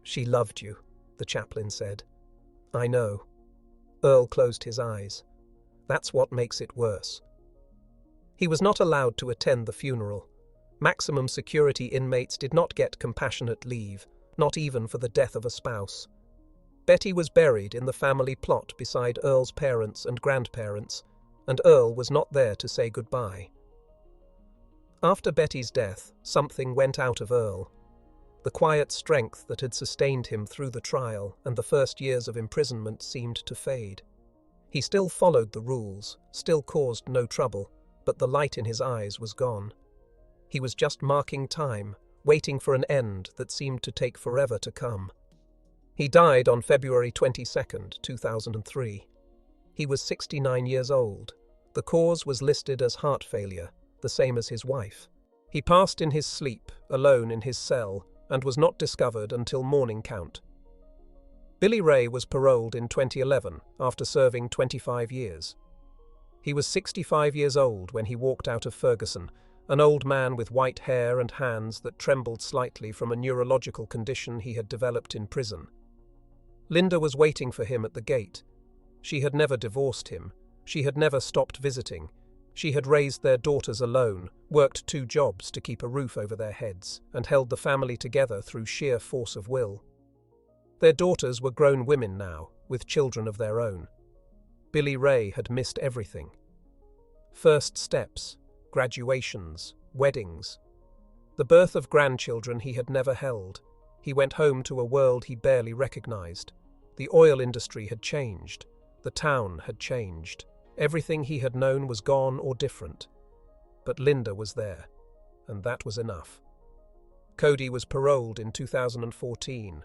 "She loved you," the chaplain said. "I know." Earl closed his eyes. That's what makes it worse. He was not allowed to attend the funeral. Maximum security inmates did not get compassionate leave, not even for the death of a spouse. Betty was buried in the family plot beside Earl's parents and grandparents, and Earl was not there to say goodbye. After Betty's death, something went out of Earl. The quiet strength that had sustained him through the trial and the first years of imprisonment seemed to fade. He still followed the rules, still caused no trouble, but the light in his eyes was gone. He was just marking time, waiting for an end that seemed to take forever to come. He died on February 22, 2003. He was 69 years old. The cause was listed as heart failure, the same as his wife. He passed in his sleep, alone in his cell, and was not discovered until morning count. Billy Ray was paroled in 2011 after serving 25 years. He was 65 years old when he walked out of Ferguson, an old man with white hair and hands that trembled slightly from a neurological condition he had developed in prison. Linda was waiting for him at the gate. She had never divorced him. She had never stopped visiting. She had raised their daughters alone, worked 2 jobs to keep a roof over their heads, and held the family together through sheer force of will. Their daughters were grown women now, with children of their own. Billy Ray had missed everything. First steps, graduations, weddings. The birth of grandchildren he had never held. He went home to a world he barely recognized. The oil industry had changed. The town had changed. Everything he had known was gone or different. But Linda was there, and that was enough. Cody was paroled in 2014.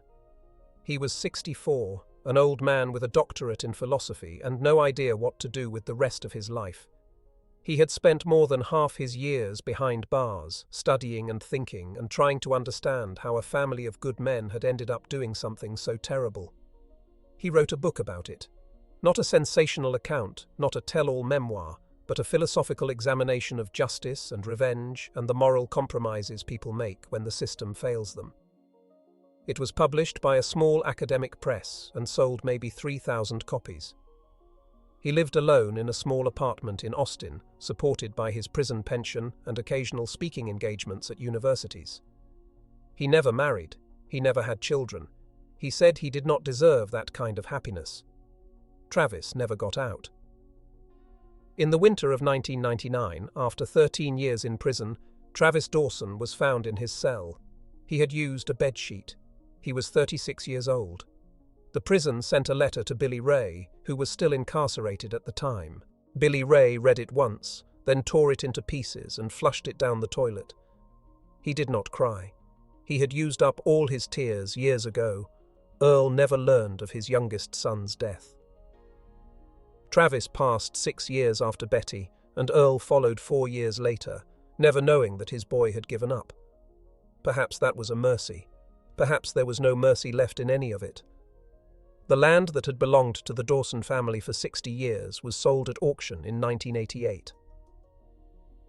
He was 64, an old man with a doctorate in philosophy and no idea what to do with the rest of his life. He had spent more than half his years behind bars, studying and thinking and trying to understand how a family of good men had ended up doing something so terrible. He wrote a book about it. Not a sensational account, not a tell-all memoir, but a philosophical examination of justice and revenge and the moral compromises people make when the system fails them. It was published by a small academic press and sold maybe 3,000 copies. He lived alone in a small apartment in Austin, supported by his prison pension and occasional speaking engagements at universities. He never married. He never had children. He said he did not deserve that kind of happiness. Travis never got out. In the winter of 1999, after 13 years in prison, Travis Dawson was found in his cell. He had used a bedsheet. He was 36 years old. The prison sent a letter to Billy Ray, who was still incarcerated at the time. Billy Ray read it once, then tore it into pieces and flushed it down the toilet. He did not cry. He had used up all his tears years ago. Earl never learned of his youngest son's death. Travis passed 6 years after Betty, and Earl followed 4 years later, never knowing that his boy had given up. Perhaps that was a mercy. Perhaps there was no mercy left in any of it. The land that had belonged to the Dawson family for 60 years was sold at auction in 1988.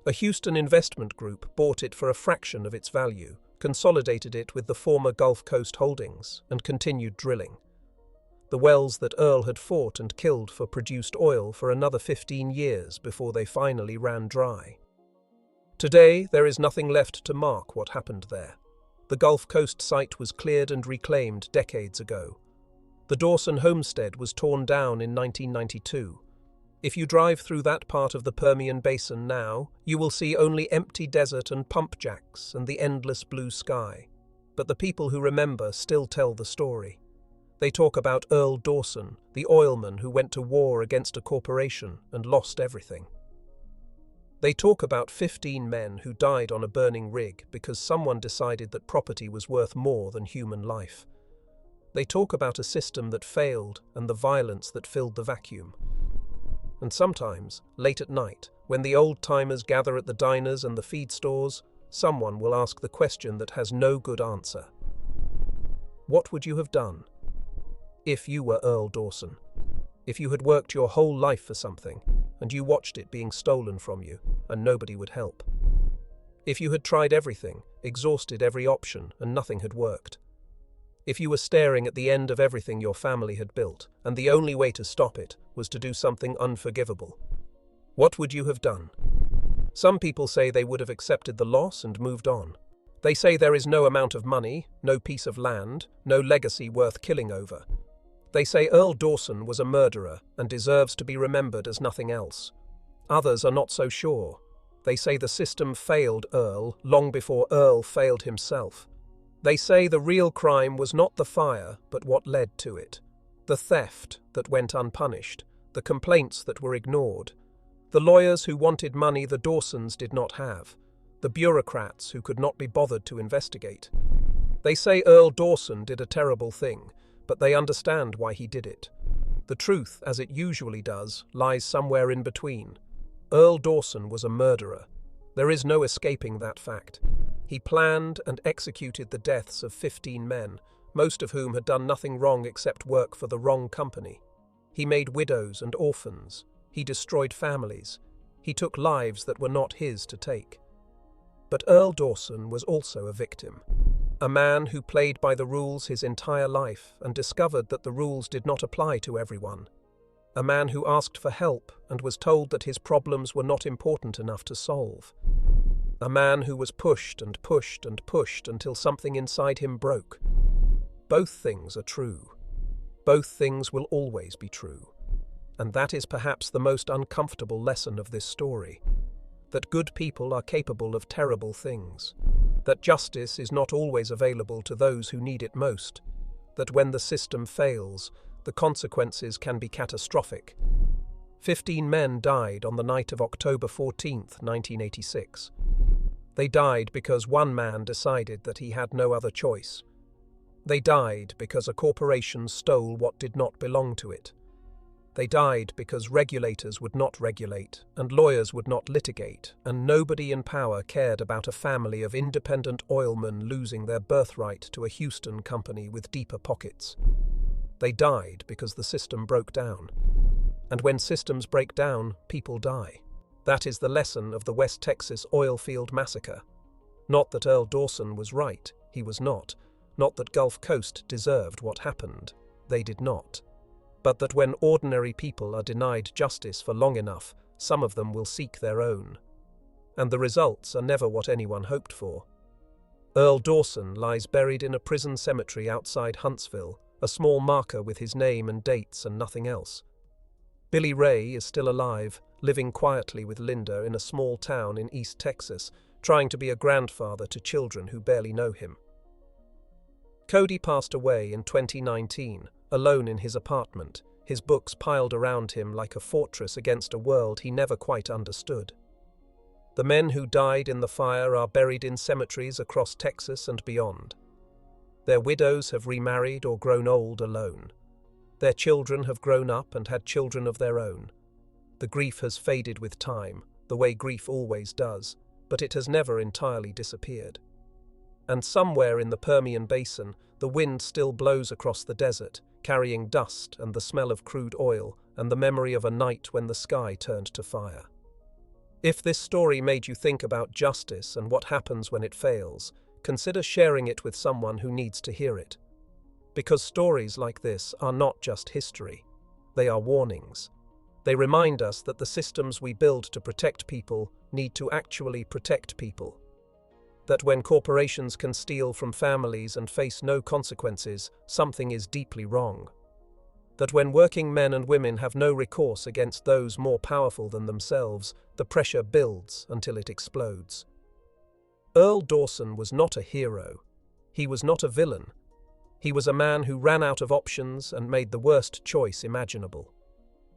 A Houston investment group bought it for a fraction of its value, consolidated it with the former Gulf Coast holdings, and continued drilling. The wells that Earl had fought and killed for produced oil for another 15 years before they finally ran dry. Today, there is nothing left to mark what happened there. The Gulf Coast site was cleared and reclaimed decades ago. The Dawson homestead was torn down in 1992. If you drive through that part of the Permian Basin now, you will see only empty desert and pump jacks and the endless blue sky. But the people who remember still tell the story. They talk about Earl Dawson, the oilman who went to war against a corporation and lost everything. They talk about 15 men who died on a burning rig because someone decided that property was worth more than human life. They talk about a system that failed and the violence that filled the vacuum. And sometimes, late at night, when the old-timers gather at the diners and the feed stores, someone will ask the question that has no good answer. What would you have done if you were Earl Dawson? If you had worked your whole life for something, and you watched it being stolen from you, and nobody would help? If you had tried everything, exhausted every option, and nothing had worked? If you were staring at the end of everything your family had built, and the only way to stop it was to do something unforgivable? What would you have done? Some people say they would have accepted the loss and moved on. They say there is no amount of money, no piece of land, no legacy worth killing over. They say Earl Dawson was a murderer and deserves to be remembered as nothing else. Others are not so sure. They say the system failed Earl long before Earl failed himself. They say the real crime was not the fire, but what led to it. The theft that went unpunished, the complaints that were ignored, the lawyers who wanted money the Dawsons did not have, the bureaucrats who could not be bothered to investigate. They say Earl Dawson did a terrible thing, but they understand why he did it. The truth, as it usually does, lies somewhere in between. Earl Dawson was a murderer. There is no escaping that fact. He planned and executed the deaths of 15 men, most of whom had done nothing wrong except work for the wrong company. He made widows and orphans. He destroyed families. He took lives that were not his to take. But Earl Dawson was also a victim. A man who played by the rules his entire life and discovered that the rules did not apply to everyone. A man who asked for help and was told that his problems were not important enough to solve. A man who was pushed and pushed and pushed until something inside him broke. Both things are true. Both things will always be true. And that is perhaps the most uncomfortable lesson of this story. That good people are capable of terrible things. That justice is not always available to those who need it most. That when the system fails, the consequences can be catastrophic. 15 men died on the night of October 14, 1986. They died because one man decided that he had no other choice. They died because a corporation stole what did not belong to it. They died because regulators would not regulate, and lawyers would not litigate, and nobody in power cared about a family of independent oilmen losing their birthright to a Houston company with deeper pockets. They died because the system broke down. And when systems break down, people die. That is the lesson of the West Texas Oilfield Massacre. Not that Earl Dawson was right, he was not. Not that Gulf Coast deserved what happened, they did not. But that when ordinary people are denied justice for long enough, some of them will seek their own. And the results are never what anyone hoped for. Earl Dawson lies buried in a prison cemetery outside Huntsville, a small marker with his name and dates and nothing else. Billy Ray is still alive, living quietly with Linda in a small town in East Texas, trying to be a grandfather to children who barely know him. Cody passed away in 2019, alone in his apartment, his books piled around him like a fortress against a world he never quite understood. The men who died in the fire are buried in cemeteries across Texas and beyond. Their widows have remarried or grown old alone. Their children have grown up and had children of their own. The grief has faded with time, the way grief always does, but it has never entirely disappeared. And somewhere in the Permian Basin, the wind still blows across the desert, carrying dust and the smell of crude oil and the memory of a night when the sky turned to fire. If this story made you think about justice and what happens when it fails, consider sharing it with someone who needs to hear it. Because stories like this are not just history, they are warnings. They remind us that the systems we build to protect people need to actually protect people. That when corporations can steal from families and face no consequences, something is deeply wrong. That when working men and women have no recourse against those more powerful than themselves, the pressure builds until it explodes. Earl Dawson was not a hero. He was not a villain. He was a man who ran out of options and made the worst choice imaginable.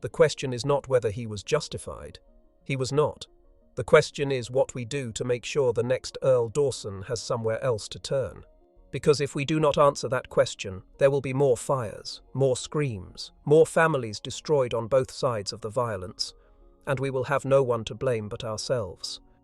The question is not whether he was justified. He was not. The question is what we do to make sure the next Earl Dawson has somewhere else to turn. Because if we do not answer that question, there will be more fires, more screams, more families destroyed on both sides of the violence, and we will have no one to blame but ourselves.